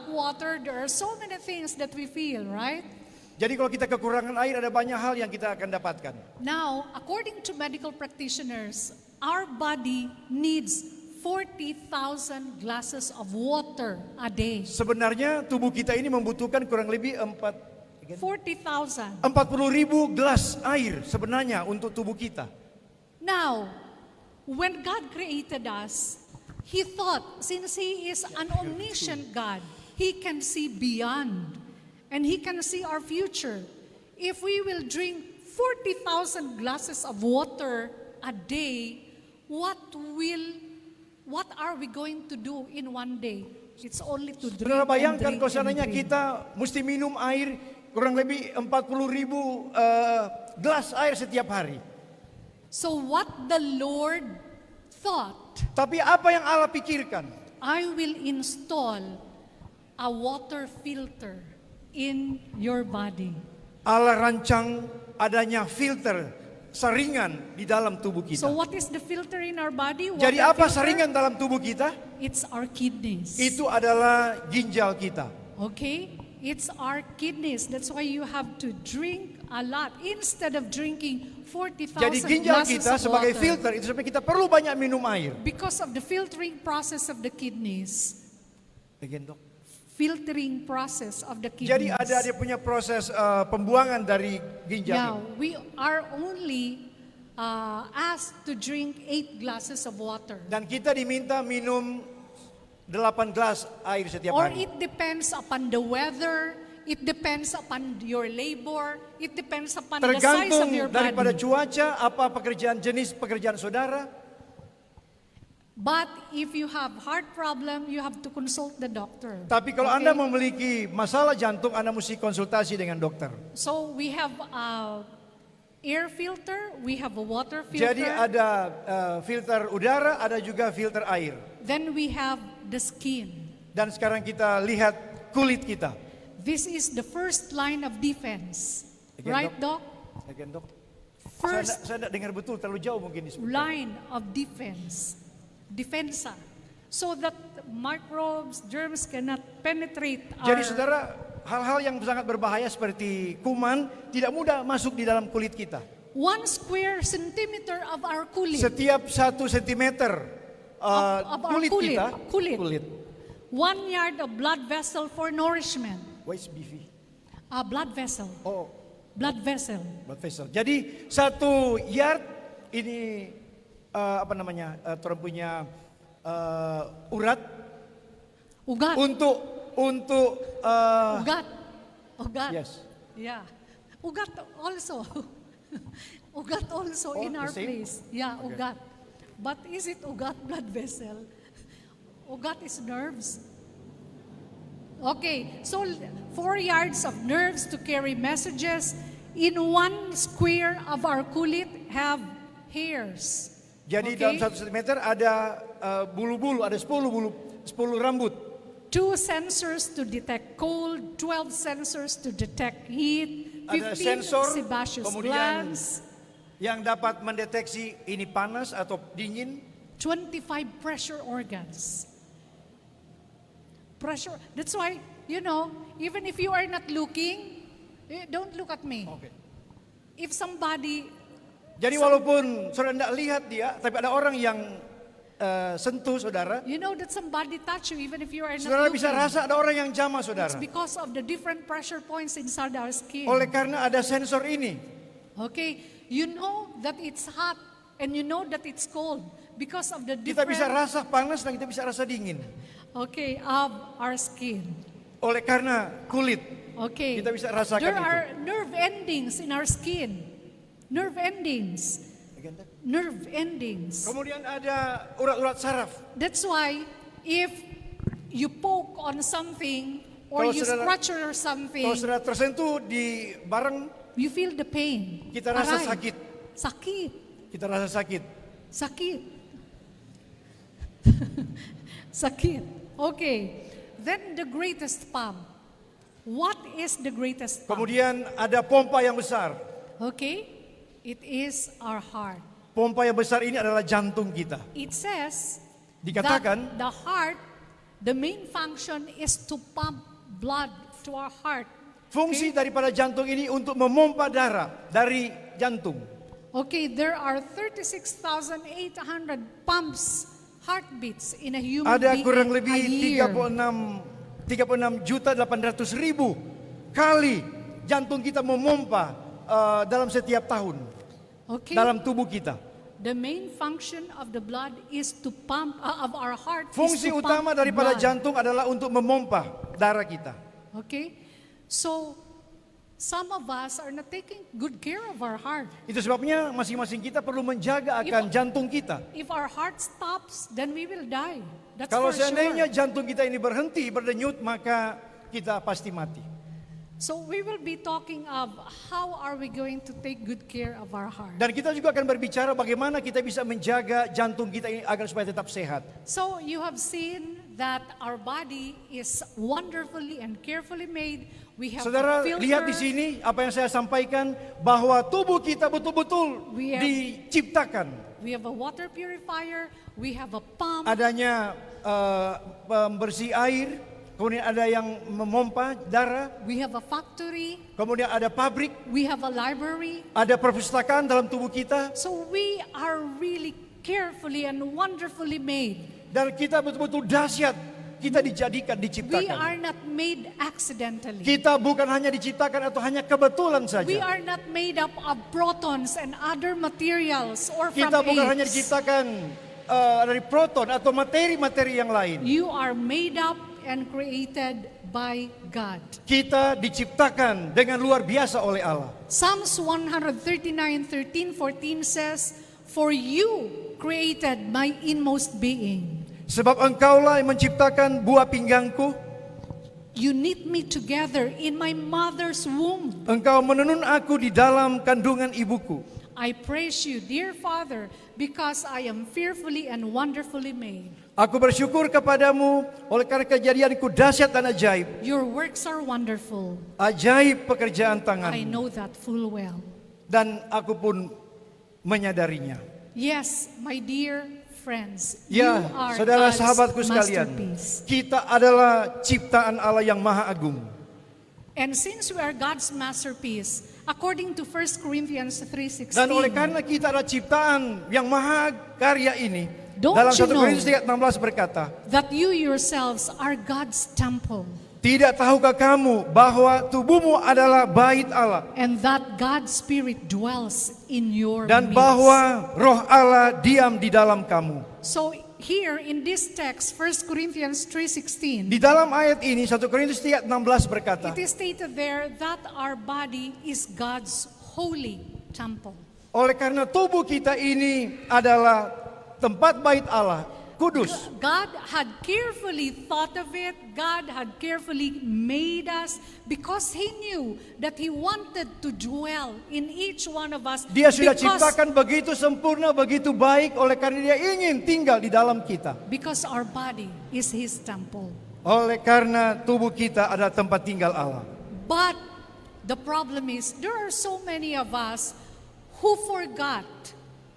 water, there are so many things that we feel, right? Jadi kalau kita kekurangan air, ada banyak hal yang kita akan dapatkan. Now, according to medical practitioners, our body needs 40,000 glasses of water a day. Sebenarnya tubuh kita ini membutuhkan kurang lebih 40,000. 40.000 gelas air sebenarnya untuk tubuh kita. Now, when God created us, He thought, since He is an omniscient God, He can see beyond and He can see our future. If we will drink 40,000 glasses of water a day, what are we going to do in one day? It's only to drink Saudara, and bayangkan drink kalau and seandainya drink. kita mesti minum air kurang lebih 40.000 gelas air setiap hari. So what the Lord thought, Tapi apa yang Allah pikirkan? I will install a water filter in your body. Allah rancang adanya filter saringan di dalam tubuh kita. So what is the filter in our body? Jadi Water apa filter? saringan dalam tubuh kita? It's our kidneys. Itu adalah ginjal kita. Okay? It's our kidneys. That's why you have to drink a lot instead of drinking 40,000 Jadi ginjal glasses kita of sebagai water. filter itu sampai kita perlu banyak minum air. Because of the filtering process of the kidneys. Again, Dok. Filtering process of the kidneys. Jadi ada dia punya proses pembuangan dari ginjal. Yeah, we are only asked to drink 8 glasses of water. Dan kita diminta minum 8 gelas air setiap Or hari. it depends upon the weather, it depends upon your labor, it depends upon the size of Tergantung your daripada body. cuaca, apa jenis pekerjaan saudara. But if you have heart problem, you have to consult the doctor. Tapi kalau Okay? Anda memiliki masalah jantung, Anda mesti konsultasi dengan dokter. So we have a air filter, we have a water filter. Jadi ada filter udara, ada juga filter air. Then we have the skin. Dan sekarang kita lihat kulit kita. This is the first line of defense. Again, Right, Doc? Again, Dok. First Saya tidak dengar betul, terlalu jauh mungkin disebutkan. line of defense. Defensa. So that microbes, germs cannot penetrate Jadi our... saudara, hal-hal yang sangat berbahaya seperti kuman tidak mudah masuk di dalam kulit kita. 1 square centimeter of our kulit. Setiap 1 sentimeter of our kulit kulit. kita, Kulit. 1 yard of blood vessel for nourishment. What is BV? Blood vessel. Oh, Blood vessel. blood vessel. Jadi 1 yard ini orang punya urat Ugat. untuk Ugat. Ugat. Yes. Yeah. Ugat also. Ugat also in the our same? place. Yeah, Okay. ugat. But is it ugat blood vessel? Ugat is nerves. Okay, so 4 yards of nerves to carry messages. In 1 square of our kulit have hairs. Jadi Okay? dalam 1 cm ada bulu-bulu, ada 10 rambut. 2 sensors to detect cold, 12 sensors to detect heat, Ada 15 sensor, sebaceous kemudian glands, yang dapat mendeteksi ini panas atau dingin. 25 pressure organs. Pressure. That's why, even if you are not looking, don't look at me. Okay. If somebody, Jadi walaupun saudara tidak lihat dia, tapi ada orang yang sentuh saudara. you know that somebody touch you even if you are not Saudara looking. bisa rasa ada orang yang jamah It's saudara. because of the different pressure points inside our skin. Oleh karena ada sensor ini. Okay, you know that it's hot and you know that it's cold because of the Kita bisa different, rasa panas dan kita bisa rasa dingin. okay, of our skin. Oleh karena kulit. Okay, Kita bisa rasakan there itu. are nerve endings in our skin. Nerve endings. Nerve endings. Kemudian ada urat-urat saraf. That's why if you poke on something or Kalau you saudara- scratch or something, Kalau saudara tersentuh di barang, you feel the pain. kita rasa Aray. sakit. Sakit. Kita rasa sakit. Sakit. Sakit. Okay. Then the greatest pump. What is the greatest pump? Kemudian ada pompa yang besar. Okay. It is our heart. Pompa yang besar ini adalah jantung kita. It says Dikatakan- that the heart, the main function is to pump blood to our heart. Fungsi daripada jantung ini untuk memompa darah dari jantung. Okay, there are 36,800 pumps, heartbeats in a human Ada being kurang a lebih year. 36.800.000 kali jantung kita memompa dalam setiap tahun Okay. dalam tubuh kita. The main function of the blood is to pump of our heart. Fungsi is to utama pump daripada blood. jantung adalah untuk memompa darah kita. Okay, so some of us are not taking good care of our heart. Itu sebabnya masing-masing kita perlu menjaga akan jantung kita. If our heart stops, then we will die. That's Kalau for seandainya sure. jantung kita ini berhenti berdenyut, maka kita pasti mati. So we will be talking of how are we going to take good care of our heart. Dan kita juga akan berbicara bagaimana kita bisa menjaga jantung kita ini agar supaya tetap sehat. So you have seen that our body is wonderfully and carefully made. We have Saudara a filter. lihat di sini apa yang saya sampaikan bahwa tubuh kita betul-betul We have- diciptakan. We have a water purifier. We have a pump. Adanya pembersih air, kemudian ada yang memompa darah, We have a factory. kemudian ada pabrik, We have a library. ada perpustakaan dalam tubuh kita, So we are really carefully and wonderfully made. dan kita betul-betul dahsyat. Kita dijadikan, We diciptakan. are not made accidentally. Kita bukan hanya diciptakan atau hanya kebetulan We saja. are not made up of protons and other materials or from Kita bukan hanya apes. diciptakan dari proton atau materi-materi yang lain. You are made up and created by God. Kita diciptakan dengan luar biasa oleh Allah. Psalms 139:13-14 says, "For you created my inmost being. Sebab engkaulah yang menciptakan buah pinggangku, You knit me together in my mother's womb. engkau menenun aku di dalam kandungan ibuku. I praise you, dear Father, because I am fearfully and wonderfully made. Aku bersyukur kepadamu oleh karena kejadianku dahsyat dan ajaib. Your works are wonderful. Ajaib pekerjaan I tanganmu. know that full well." Dan aku pun menyadarinya. Yes, my dear friends, Ya, you are saudara God's sahabatku sekalian, masterpiece. kita adalah ciptaan Allah yang maha agung. And since we are God's masterpiece, according to 1 Corinthians 3:16, Dan oleh karena kita adalah ciptaan yang maha karya ini, Don't dalam you 1 know Korintus 3:16 berkata, that you yourselves are God's temple, tidak tahukah kamu bahwa tubuhmu adalah bait Allah and that God's Spirit dwells in your dan midst? bahwa roh Allah diam di dalam kamu. So here in this text, 1 Corinthians 3:16, Di dalam ayat ini 1 Korintus 3:16 berkata, it is stated there that our body is God's holy temple. oleh karena tubuh kita ini adalah tempat bait Allah, kudus. God had carefully thought of it. God had carefully made us because He knew that He wanted to dwell in each one of us. Dia sudah because, ciptakan begitu sempurna, begitu baik, oleh karena dia ingin tinggal di dalam kita. because our body is His temple. Oleh karena tubuh kita adalah tempat tinggal Allah. But the problem is there are so many of us who forgot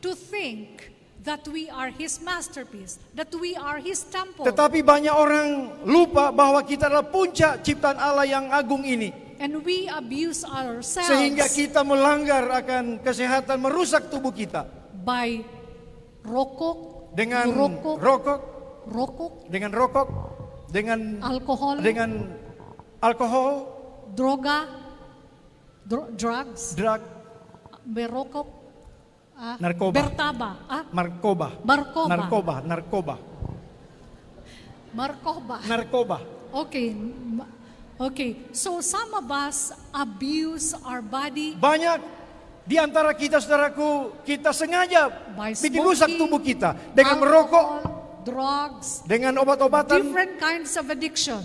to think that we are His masterpiece, that we are His temple. Tetapi banyak orang lupa bahwa kita adalah puncak ciptaan Allah yang agung ini. And we abuse ourselves Sehingga kita melanggar akan kesehatan, merusak tubuh kita. by rokok, Dengan rokok, rokok, dengan rokok, dengan alkohol, droga, drugs, drug, berokok, narkoba, bertaba, narkoba. Okay, so some of us abuse our body Banyak di antara kita, saudaraku, kita sengaja by bikin rusak smoking, tubuh kita dengan merokok, drugs, dengan obat-obatan, different kinds of addiction,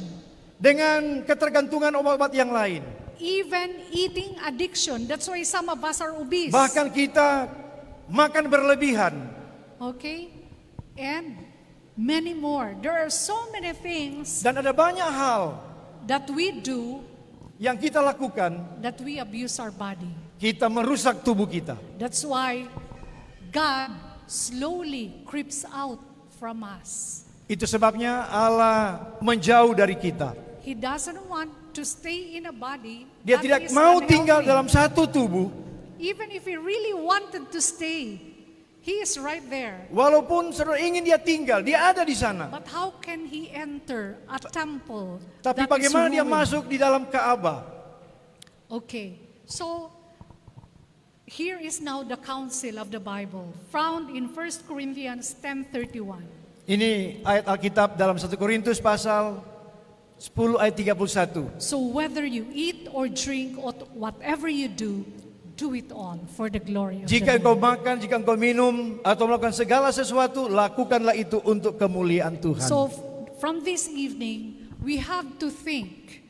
dengan ketergantungan obat-obat yang lain. even eating addiction. That's why some of us are obese. Bahkan kita makan berlebihan. Okay, and many more. There are so many things Dan ada banyak hal that we do yang kita lakukan, that we abuse our body. kita merusak tubuh kita. That's why God slowly creeps out from us. Itu sebabnya Allah menjauh dari kita. He doesn't want to stay in a body Dia that tidak is mau unhealthy. tinggal dalam satu tubuh, Even if he really wanted to stay, he is right there. walaupun saudara ingin dia tinggal, dia ada di sana. But how can he enter a temple Tapi that bagaimana is dia ruined? masuk di dalam Ka'bah? Okay, so here is now the counsel of the Bible found in 1 Corinthians 10:31. Ini ayat Alkitab dalam 1 Korintus pasal 10 ayat 31. So whether you eat or drink or whatever you do, do it all for the glory of Jika the engkau Lord. makan, jika engkau minum, atau melakukan segala sesuatu, lakukanlah itu untuk kemuliaan Tuhan. So from this evening, we have to think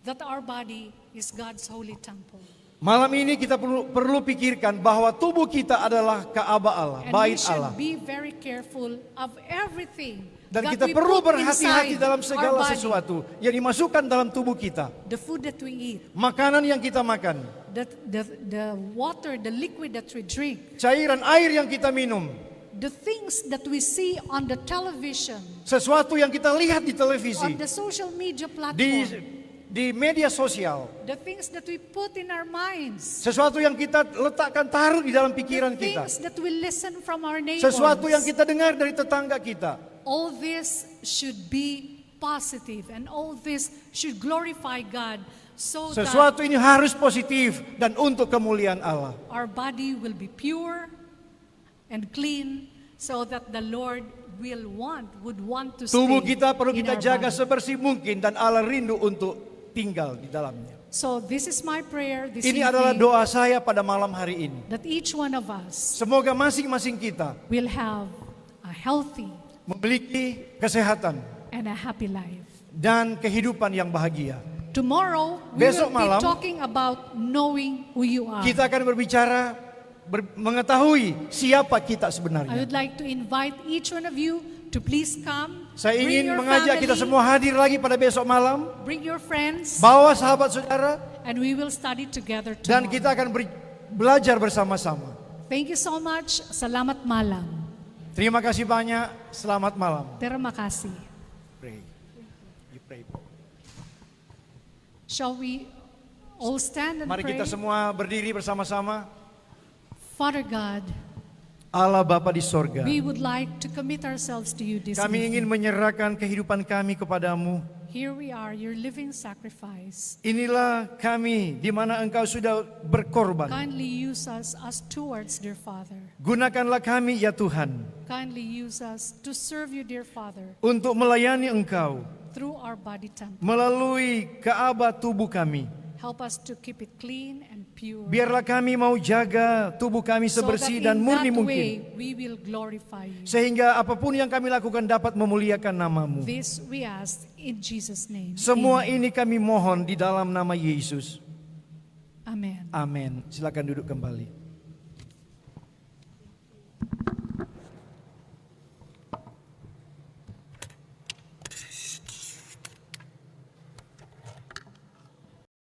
that our body is God's holy temple. Malam ini kita perlu pikirkan bahwa tubuh kita adalah Ka'bah Allah, And we bait should Allah. be very careful of everything Dan that kita we perlu put berhati-hati inside dalam our segala body. sesuatu yang dimasukkan dalam tubuh kita. The food that we eat, Makanan yang kita makan, the water, the liquid that we drink, cairan air yang kita minum, the things that we see on the television, sesuatu yang kita lihat di televisi, on the social media platform, di media sosial, the things that we put in our minds, sesuatu yang kita letakkan taruh di dalam pikiran kita, things that we listen from our neighbors. sesuatu yang kita dengar dari tetangga kita. All this should be positive and all this should glorify God so Sesuatu that ini harus positif dan untuk kemuliaan Allah. our body will be pure and clean so that the Lord would want to Tubuh stay kita perlu in kita our jaga body. sebersih mungkin dan Allah rindu untuk tinggal di dalamnya. So this is my prayer this Ini evening, adalah doa saya pada malam hari ini. that each one of us Semoga masing-masing kita will have a healthy memiliki kesehatan and a happy life. dan kehidupan yang bahagia. Tomorrow we Besok will be malam, talking about knowing who you are. Kita akan berbicara mengetahui siapa kita I sebenarnya. would like to invite each one of you to please come. Saya Bring ingin your mengajak kita family, semua hadir lagi pada besok malam. bring your friends, Bawa sahabat saudara and we will study together dan tomorrow. kita akan belajar bersama-sama. Thank you so much. Salamat malam. Terima kasih banyak. Selamat malam. Terima kasih. Pray. You pray. Shall we all stand and Mari pray? kita semua berdiri bersama-sama. Father God, Allah Bapa di sorga, we would like to commit ourselves to you this kami ingin evening. menyerahkan kehidupan kami kepadamu. Here we are, your living sacrifice. Inilah kami di mana Engkau sudah berkorban. Kindly use us as stewards, dear Father. Gunakanlah kami ya Tuhan Kindly use us to serve you, dear Father, untuk melayani Engkau through our body temple. melalui Ka'bah tubuh kami. Help us to keep it clean and pure. Biarlah kami mau jaga tubuh kami so that sebersih in dan murni that mungkin. way we will glorify you. Sehingga apapun yang kami lakukan dapat memuliakan namamu. This we ask in Jesus' name. Semua Amen. ini kami mohon di dalam nama Yesus. Amen. Amin. Silakan duduk kembali.